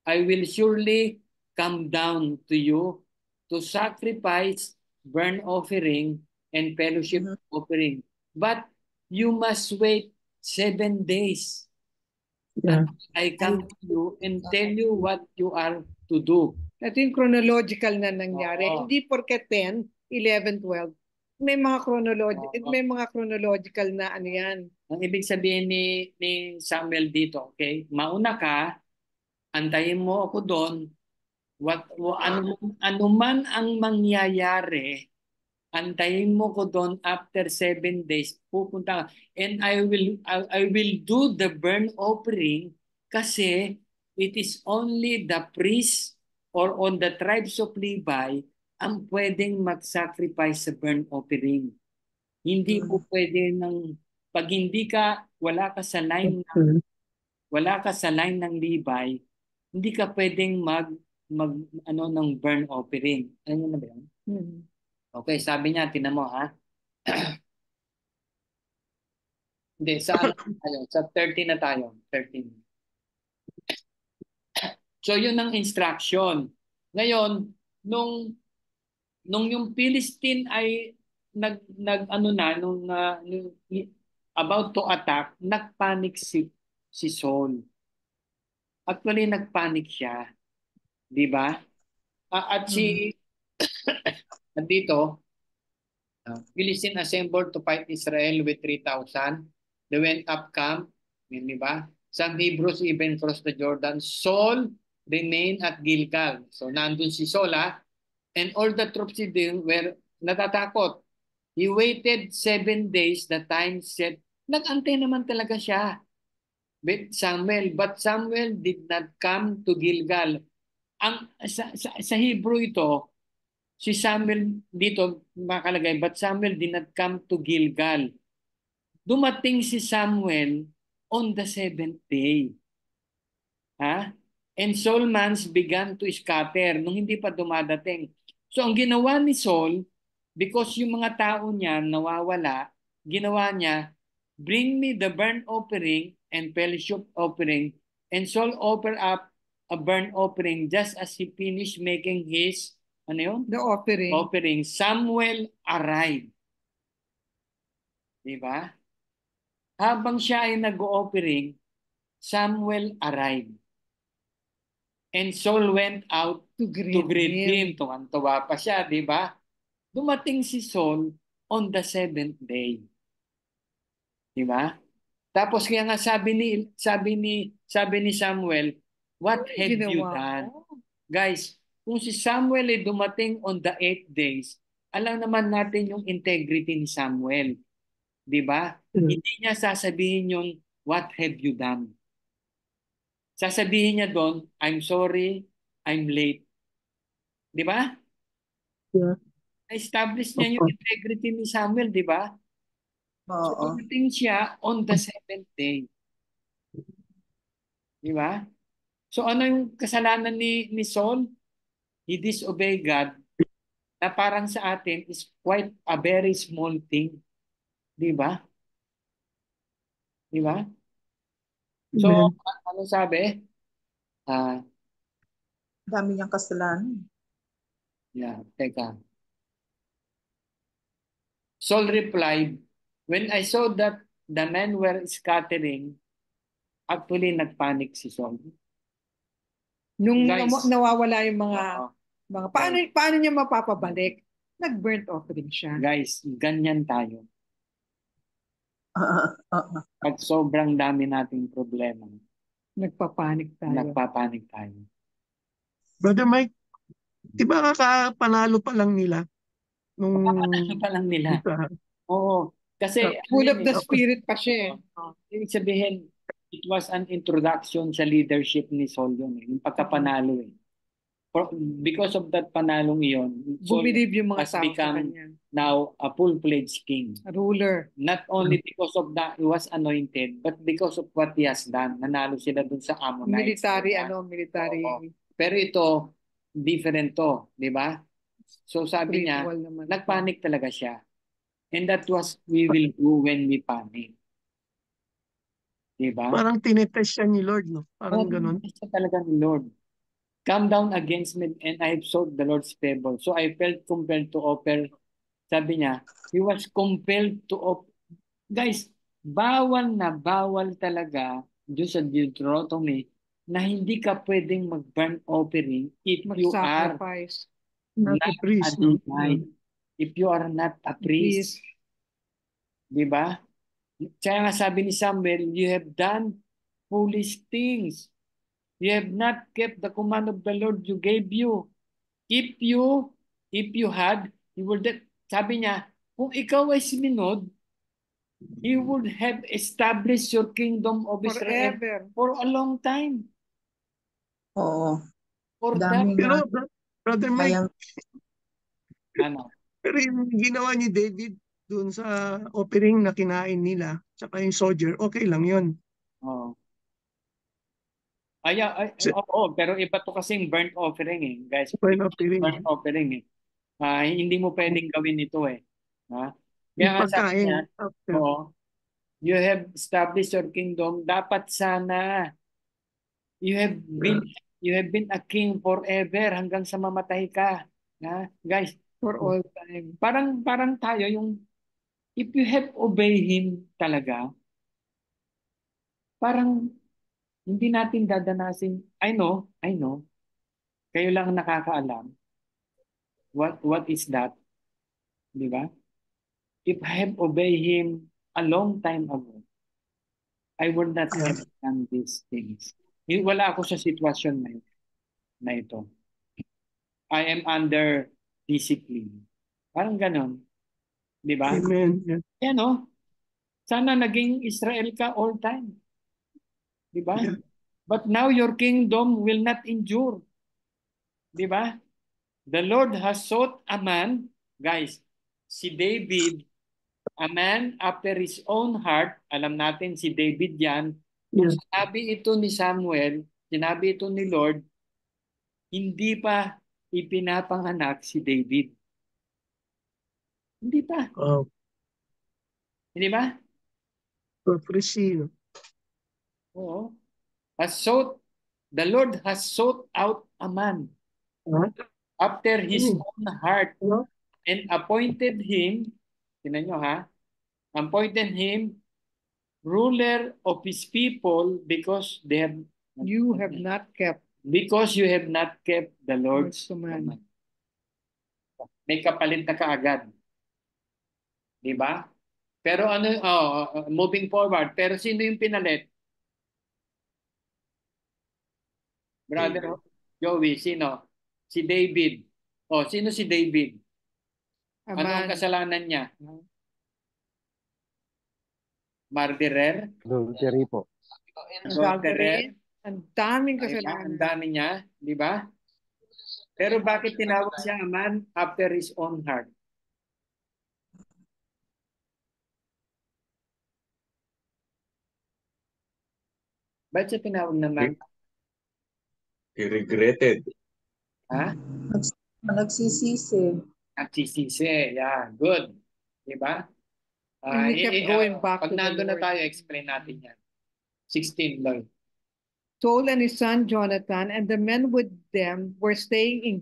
I will surely come down to you to sacrifice burnt offering and fellowship offering. But you must wait 7 days. Yeah. I come to you and tell you what you are to do. Ito yung chronological na nangyari. Oo. Hindi porke 10, 11, 12. May mga chronological na ano yan. Ang ibig sabihin ni Samuel dito, okay? Mauna ka, antayin mo ako doon. Ano man ang mangyayari, antayin mo ko doon after 7 days. Pupunta ka. And I will do the burnt offering kasi it is only the priest or on the tribes of Levi ang pwedeng mag-sacrifice sa burnt offering. Hindi mo pwede pag hindi ka, wala ka sa line ng Levi, hindi ka pwedeng ng burnt offering. Ano na ba yan? Okay, sabi niya, tinan mo ha. Hindi, sa ano tayo? Sa 13 na tayo. 13. So yun ang instruction. Ngayon, nung yung Philistine ay nag ano na about to attack, nagpanic si Saul. Actually nagpanic siya, 'di ba? At si dito, Philistine assembled to fight Israel with 3,000. They went up camp, yun, di ba? Some Hebrews even crossed the Jordan. Saul remained at Gilgal. So nandun si Saul and all the troops were natatakot. He waited 7 days, the time set. Nag-antay naman talaga siya with Samuel. But Samuel did not come to Gilgal. Sa Hebrew ito, si Samuel dito makalagay, but Samuel did not come to Gilgal. Dumating si Samuel on the 7th day. And Saul's men began to scatter nung hindi pa dumadating. So ang ginawa ni Saul, because yung mga tao niya nawawala, ginawa niya, bring me the burnt offering and fellowship offering. And Saul offered up a burnt offering just as he finished making his, ano yun? The offering. Offering. Samuel arrived. Diba? Habang siya ay nag-offering, Samuel arrived. And Saul went out To to greet him. him. Tuwan-tuwa pa siya, di ba? Dumating si Saul on the 7th day. Di ba? Tapos kaya nga sabi ni Samuel, what have you done? Guys, kung si Samuel ay dumating on the 8th days, alam naman natin yung integrity ni Samuel. Di ba? Hindi niya sasabihin yung what have you done. Sasabihin niya doon, I'm sorry, I'm late. Di ba? Yeah. Na-establish niya yung integrity ni Samuel, di ba? So, Oo. dumating siya on the 7th day. Di ba? So, ano yung kasalanan ni Saul? He disobeyed God na parang sa atin is quite a very small thing. Di ba? Di ba? So, Amen. ano sabi? Dami niyang kasalanan. Teka. Saul replied, when I saw that the men were scattering, actually nagpanic si Saul. Nung Guys, nawawala yung mga Guys. paano niya mapapabalik? Nag-burnt offering siya. Guys, ganyan tayo. Pag sobrang dami nating problema, Nagpapanik tayo. nagpapanik tayo. Brother Mike, di ba kakapanalo pa lang nila? Nung Ano pa lang nila? Oo. Kasi Full of the spirit pa siya. ibig sabihin, it was an introduction sa leadership ni Saul yun. Yung pagkapanalo eh. Because of that panalong iyon, Saul Bumilib yung mga has tao sa become kanya. now a full-fledged king. A ruler. Not only because of that he was anointed, but because of what he has done. Nanalo sila dun sa Ammonites. Military, diba? military. Oo. Pero ito, different to, di ba? So sabi niya, Spiritual naman. nagpanic talaga siya. And that was we will do when we panic. Di ba? parang tinetest siya ni Lord, no? Parang ganun. Siya talaga ni Lord. Come down against me and I have sought the Lord's favor. So I felt compelled to offer. Sabi niya, he was compelled to offer. Guys, bawal na bawal talaga doon sa Deuteronomy na hindi ka pwedeng mag-burn offering if you are Mag-sacrifice. Not a priest, no? Levite. If you are not a priest. Di ba? Kaya nga sabi ni Samuel, you have done foolish things. You have not kept the command of the Lord you gave you. If you had, you would have, sabi niya, kung ikaw ay sinunod, He would have established your kingdom of Israel Forever. for a long time. Oo. For Dami that, Pero, nga. Brother Mike, ano? pero yung ginawa ni David dun sa offering na kinain nila, tsaka yung soldier, okay lang yun. Oh. Oo, pero iba to kasing burnt offering eh, guys. Burnt offering. Burnt offering eh. Hindi mo pwedeng gawin ito eh. Ha? Kaya Yung nga sabi niya, pagkain. After. oo, you have established your kingdom. Dapat sana you have been a king forever hanggang sa mamatay ka. Ha? Guys, For all time. parang tayo yung if you have obey him talaga, parang hindi natin dadanasin. I know. Kayo lang ang nakakaalam. What is that? Di ba? If I have obeyed him a long time ago, I would not Yeah. have done these things. Wala ako sa sitwasyon na ito. I am under discipline. Parang ganon. Di ba? Amen. Yeah. Yan o. Sana naging Israel ka all time. Di ba? Yeah. But now your kingdom will not endure. Di ba? The Lord has sought a man, guys, si David, a man after his own heart, alam natin si David yan. Nung Yeah. sinabi ito ni Samuel, sinabi ito ni Lord, hindi pa ipinapanganak si David. Hindi pa. Oh, Hindi ba? prophecy. Oo. The Lord has sought out a man Huh? after his Hmm. own heart Ano? and appointed him, tingnan nyo ha, appointed him ruler of his people because You have not kept you have not kept the Lord's Lord's command. command. May kapalit na kaagad. Di ba? Pero moving forward, pero sino yung pinalit? Brother Joey, sino? Si David. Sino si David? A Ano ang man. kasalanan niya? Murderer? Adultery po. Adulterer? Ang daming Ang kasalanan. dami niya, di ba? Pero bakit tinawag siya a man after his own heart? Bakit siya tinawag na man? He regretted. Ha? Nagsisisi. Nagsisisi. Yeah, good. Di ba? And he kept going back pag to the nandun na Lord. tayo, explain natin yan. 16, Lord. Saul and his son Jonathan and the men with them were staying in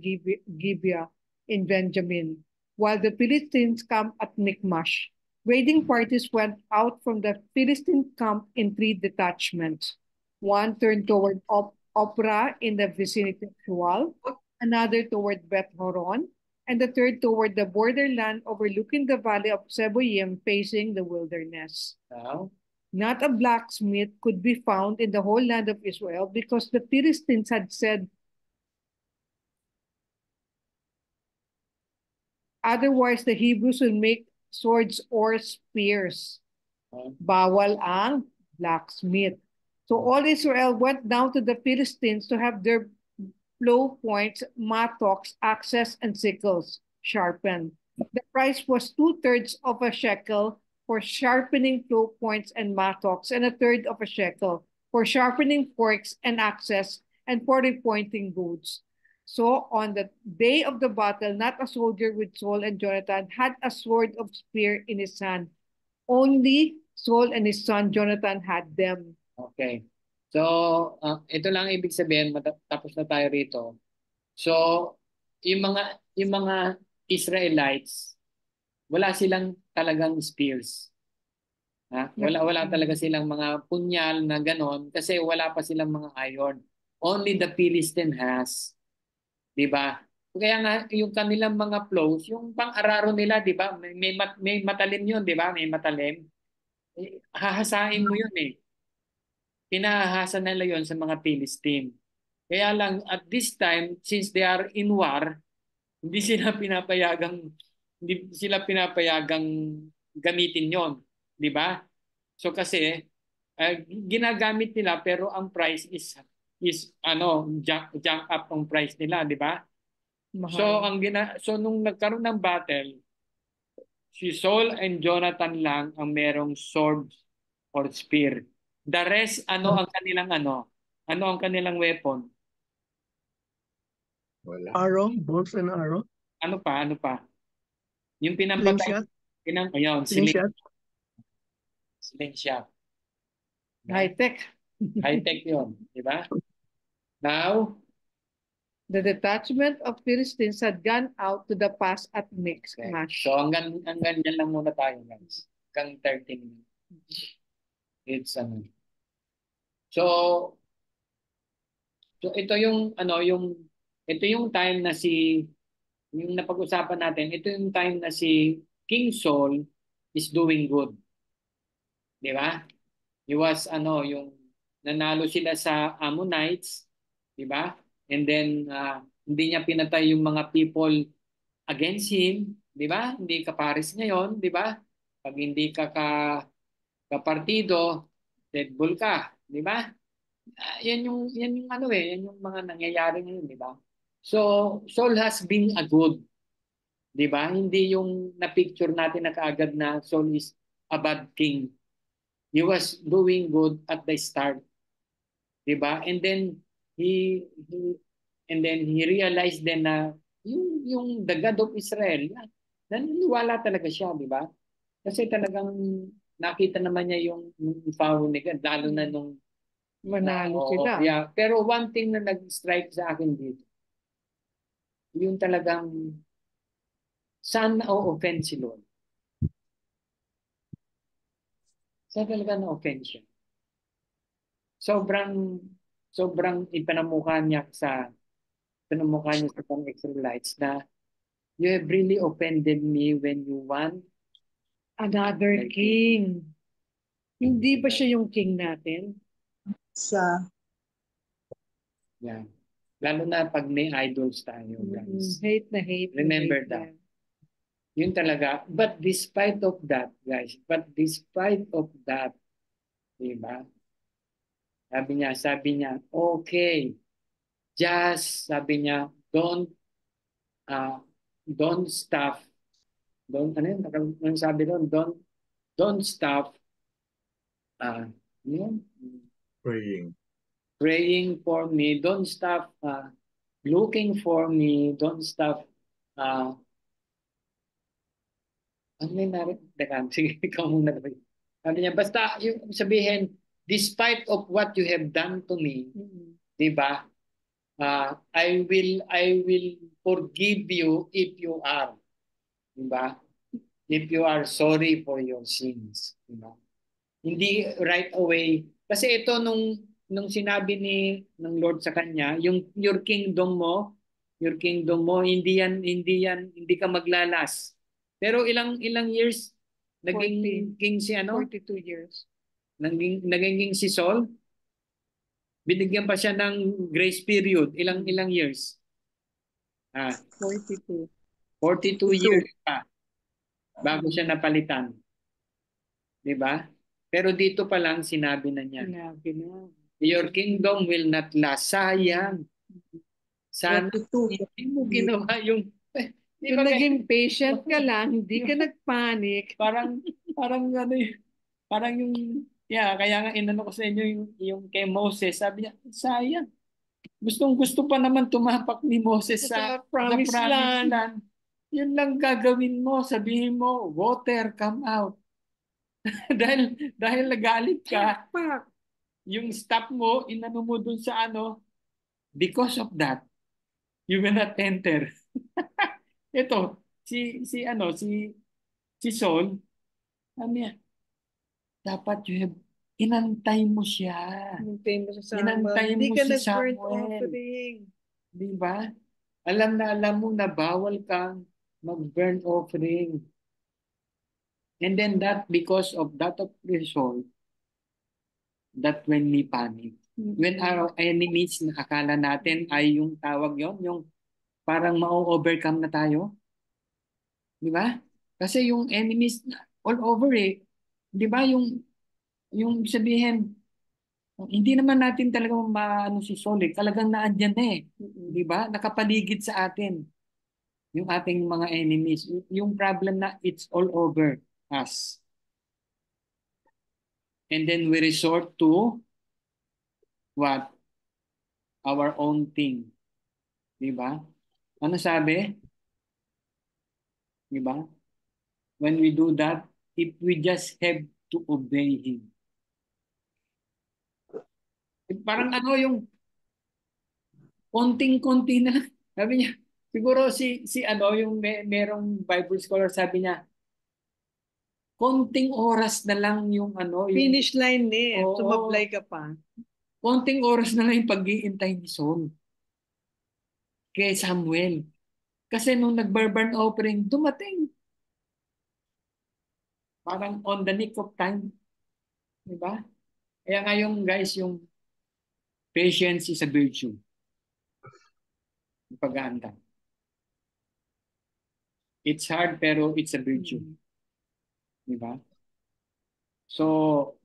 Gibeah in Benjamin, while the Philistines camped at Michmash. Raiding parties went out from the Philistine camp in 3 detachments. One turned toward Ophrah in the vicinity of Shual, another toward Beth Horon, and the third toward the borderland overlooking the valley of Seboim facing the wilderness. Now, Not a blacksmith could be found in the whole land of Israel because the Philistines had said, otherwise the Hebrews will make swords or spears. Bawal ang blacksmith. So all Israel went down to the Philistines to have their plow points, mattocks, axes, and sickles sharpened. The price was 2/3 of a shekel for sharpening plow points and mattocks, and 1/3 of a shekel for sharpening forks and axes, and for repointing boots. So on the day of the battle, not a soldier with Saul and Jonathan had a sword of spear in his hand. Only Saul and his son Jonathan had them. okay. So, ito lang ibig sabihin, tapos na tayo rito. So, yung mga Israelites, wala silang talagang spears. Ha? Wala talaga silang mga punyal na ganon kasi wala pa silang mga iron. Only the Philistine has. 'Di ba? Kaya nga yung kanilang mga plows, yung pang-araro nila, 'di ba? May matalim 'yun, 'di ba? May matalim. Hahasain mo 'yun eh. Pinahahasa nila 'yon sa mga Philistine. Kaya lang at this time, since they are in war, hindi sila pinapayagang gamitin 'yon, 'di ba? So kasi ginagamit nila pero ang price is junk up ang price nila, 'di ba? So nung nagkaroon ng battle, si Saul and Jonathan lang ang merong sword or spear. The rest, ano ang kanilang weapon? Wala. Arrow, bows and arrow. Ano pa? Ano pa? Yung Slingshot? ayun, Slingshot? slingshot. High-tech. High-tech yun, di ba? Now, The detachment of Philistines had gone out to the pass at okay. Michmash. So hanggang dyan lang muna tayo, guys. Hanggang 13 minutes. It's ano. So ito yung ito yung time na yung napag-usapan natin, ito yung time na si King Saul is doing good. Di ba? He was yung nanalo sila sa Ammonites, di ba? And then hindi niya pinatay yung mga people against him, di ba? Hindi ka pares ngayon, di ba? Pag hindi ka kapartido, dead bull ka, di ba? Yan yung yan yung mga nangyayari ngayon, di ba? So Saul has been a good, di ba? Hindi yung na-picture natin na kaagad na Saul is a bad king. He was doing good at the start, di ba? And then he he realized then na yung the God of Israel, naniniwala talaga siya, di ba? Kasi talagang nakita naman niya yung power ni God, lalo na nung Manalo oo, sila. yeah. Pero one thing na nag-strike sa akin dito, yung talagang saan na-offend si Lord? Saan talaga na-offend siya? Sobrang ipinamukha niya sa Israelites na you have really offended me when you want Another king. Hindi ba siya yung king natin? Siya. yeah. Lalo na pag may idols tayo, guys. Hate na hate. Remember that. Yun talaga. But despite of that, guys, diba? Sabi niya, okay, just, sabi niya, don't stop, ano yun, ano sabi doon, don't stop, yun, Praying. praying for me, don't stop looking for me, don't stop, ano yun narin? Teka, sige, ikaw muna. Sabi niya, basta yung sabihin, despite of what you have done to me, di ba? I will forgive you if you are, di ba? If you are sorry for your sins, di ba? Hindi right away. Kasi ito nung sinabi ng Lord sa kanya, yung your kingdom mo, hindi ka maglalas. Pero ilang years naging king si 42 years. naging king si Saul. Binigyan pa siya ng grace period. Ilang years? 42. 42 years pa bago siya napalitan. 'Di ba? Pero dito pa lang sinabi na niya, Sinabi na. your kingdom will not last. Sayang. Sana hindi mo ginawa yung Kung naging patient ka lang, hindi ka nagpanic. parang parang yung kaya nga inano ko sa inyo yung kay Moses, sabi niya, sayang. Gusto pa naman tumapak ni Moses sa promised land. Yun lang gagawin mo, sabihin mo, water come out. dahil nagalit ka, yung stop mo, inano mo dun sa because of that, you will not enter. Ito, si Saul, niya, dapat inantay mo siya. Inantay mo si Samuel. Di ba? Alam mo na bawal kang mag-burn offering. And then that, because of that of result, that when we panic. When our enemies na akala natin ay yung tawag yung parang ma-overcome na tayo. Di ba? Kasi yung enemies all over Di ba yung sabihin, hindi naman natin talaga maano si Saul talagang naandyan na Di ba? Nakapaligid sa atin yung ating mga enemies. Yung problem na it's all over us. And then we resort to what? Our own thing. Di ba? Ano sabi? Di ba? When we do that, if we just have to obey Him. Parang ano yung konting-konti na lang. Sabi niya, siguro si ano yung merong Bible scholar sabi niya, konting oras na lang yung ano, yung Finish line eh. Oo. Sumablay ka pa. konting oras na lang yung pag-iintay ni Saul kay Samuel. Kasi nung nag-burn offering, dumating. Parang on the nick of time. Di ba? Kaya ngayon guys, yung patience is a virtue. Yung pag-aantay. It's hard pero it's a virtue. Di ba? So,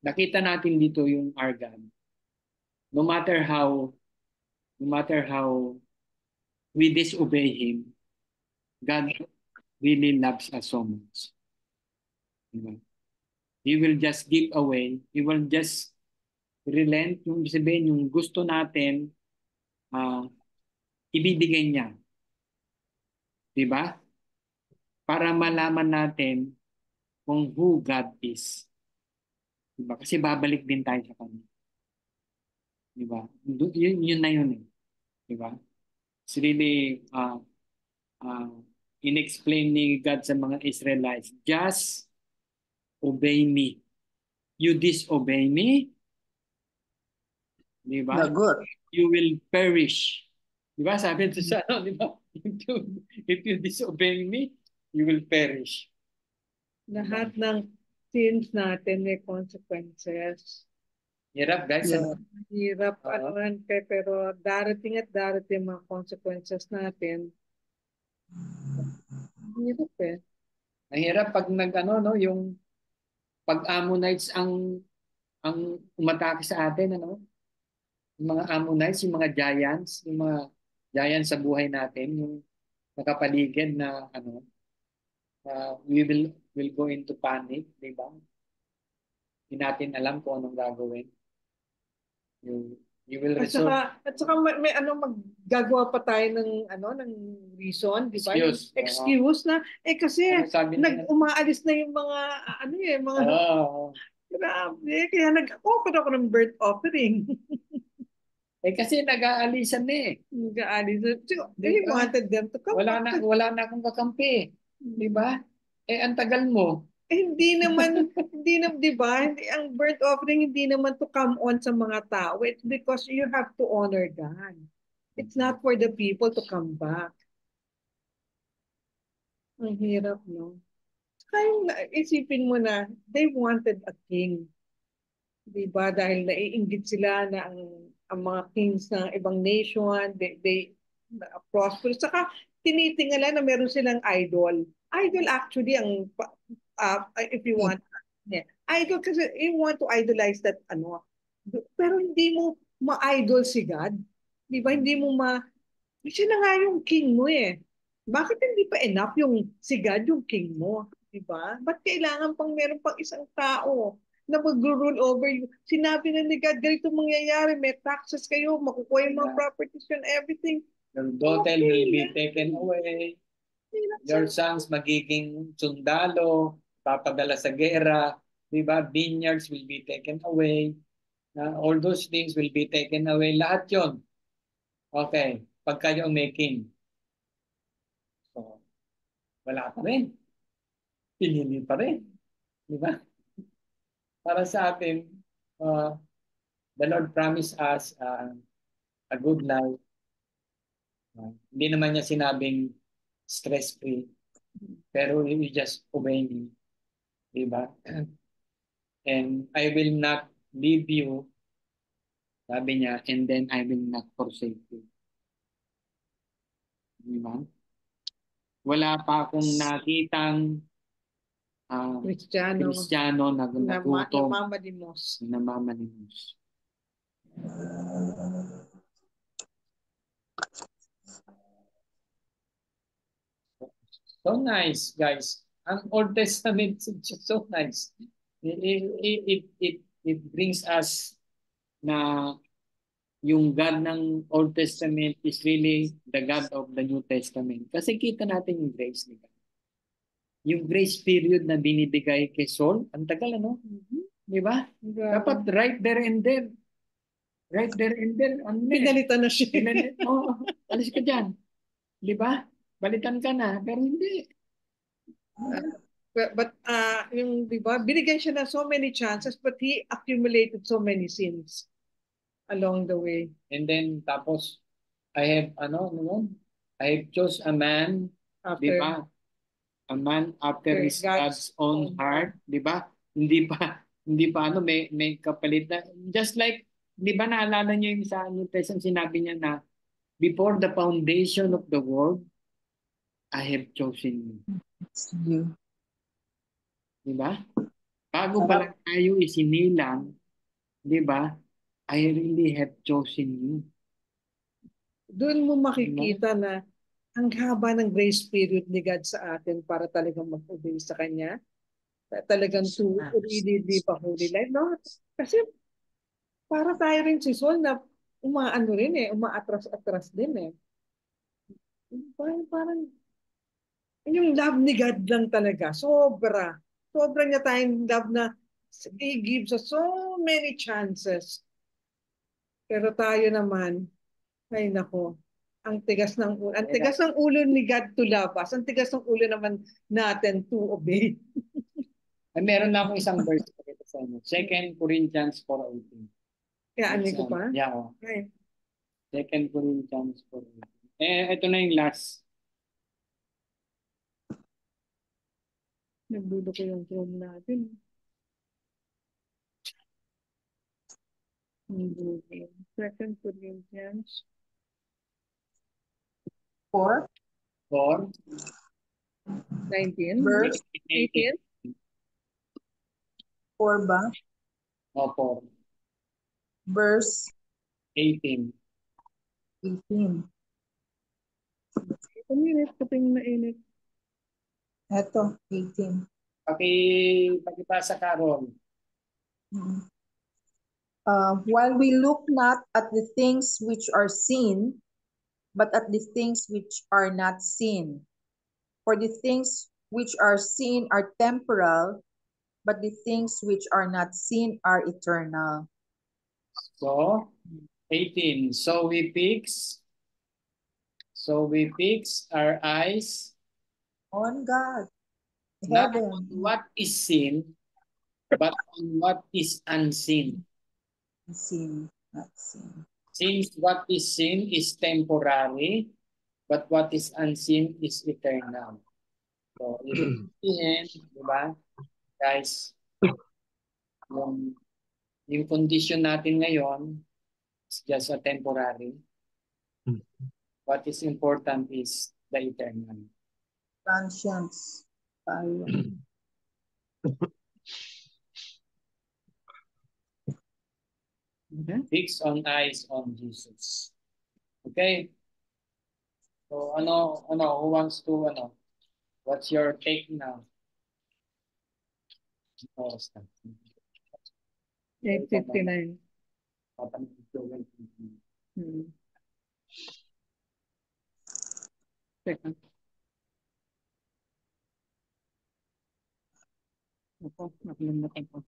nakita natin dito yung our God. No matter how we disobey Him, God really loves us so much. Diba? He will just give away. He will just relent. Yung sabihin, yung gusto natin, ibibigay niya. Diba? Para malaman natin kung who God is. Diba? Kasi babalik din tayo sa Kanya. Diba? Yun na yun eh. Diba? It's really in-explain ni God sa mga Israelites, just obey me. You disobey me, di ba? Lagot. You will perish. Di ba? Sabi ito sa ano, di ba? If you disobey me, you will perish. Lahat ng sins natin may consequences. Hirap guys. Yeah. Hirap ano yan, pero darating at darating mga consequences natin. Hirap eh. Ang hirap pag nag-ano, no, yung pag Ammonites ang umatake sa atin, ano? Yung mga Ammonites, yung mga giants sa buhay natin, yung nakapaligid na ano, we will go into panic, di ba? Hindi natin alam kung anong gagawin. You will resort. At saka may ano maggagawa pa tayo ng reason, di ba? Yung Excuse. excuse na kasi Ano sabi nila? umaalis na yung mga grabe, kaya nag-offer ako ng birth offering. Kasi nag-aalisan na eh. Nag-aalis. So, Di they ba? wanted them to come. Wala na akong kakampi. Di ba? Ang tagal mo. Hindi naman, di ba? Ang birth offering hindi naman to come on sa mga tao. It's because you have to honor God. It's not for the people to come back. Ang hirap, no? Kaya isipin mo na, they wanted a king. Di ba? Dahil naiinggit sila na ang mga kings ng ibang nation, they prosperous. Saka tinitingala na meron silang idol. Idol actually if you want, yeah. Idol kasi you want to idolize that pero hindi mo ma-idol si God. Di ba? Hindi mo siya na nga yung king mo eh. Bakit hindi pa enough yung si God yung king mo? Di ba? Ba't kailangan pang meron pang isang tao na mag-rule over you? Sinabi na ni God, ganito mangyayari, may taxes kayo, makukuha yung mga properties and everything. Your daughter will be taken away. Your sons magiging sundalo, papadala sa gera. Diba? Vineyards will be taken away. All those things will be taken away. Lahat yon. Okay. Pag kayo may king. So, wala pa rin. Pinili pa rin. Diba? Para sa atin, the Lord promised us a good life. Hindi naman niya sinabing stress-free. Pero you just obey me. Diba? And I will not leave you, sabi niya, and then I will not forsake you. Diba? Wala pa akong nakitang Kristiyano na nagutom, namamanimos. So nice, guys. Ang Old Testament is just so nice. It brings us na yung God ng Old Testament is really the God of the New Testament. Kasi kita natin yung grace ni God. Yung grace period na binibigay kay Saul, ang tagal ano? Di ba? Dapat right there and then. Right there and then. Ano na eh? Pinalitan na siya. Oh, alis ka dyan. Di ba? Balikan ka na. Pero hindi. But yung, di ba, binigyan siya ng so many chances, but he accumulated so many sins along the way. And then, tapos, I have, I have chose a man, di After, ba? A man after After his God's God's own heart, di ba? Hindi pa may kapalit na. Just like, di ba naalala niyo yung sa New Testament, sinabi niya na, before the foundation of the world, I have chosen you. It's you. Di ba? Bago pa lang tayo isinilang, di ba? I really have chosen you. doon mo makikita na ang haba ng grace period ni God sa atin para talagang mag-obey sa Kanya. Talagang to really live a holy life. No? Kasi para tayo rin si Saul na umaano rin umaatras-atras din eh. Parang yung love ni God lang talaga. Sobra. Sobra niya tayong love na He gives us so many chances. Pero tayo naman, ay nako, ang tigas ng ulo ni God to love us. Ang tigas ng ulo naman natin to obey. Ay, meron na akong isang verse pakita sa inyo. 2 Corinthians 4:18. Kaya ano ko pa? Yeah, oh. Ay, 2 Corinthians 4:18. Ito na yung last. nagdudo ko yung Chrome natin. Second Corinthians 4, 19, verse 18. 4 ba? Opo, Verse 18. 18. Init, kaping mainit. Eto, 18. Pakipasa, Carol. Mm. While we look not at the things which are seen, but at the things which are not seen. For the things which are seen are temporal, but the things which are not seen are eternal. So, 18. So we fix our eyes On God, not heaven, on what is seen, but on what is unseen. seen, not seen. Since what is seen is temporary, but what is unseen is eternal. So, ibig sabihin, di ba, guys, yung condition natin ngayon is just a temporary. What is important is the eternal. Conscience, tayo. Fix on eyes on Jesus. Okay? So, who wants to, what's your take now? 8:59. Teka. Ako, nakalimutan ko.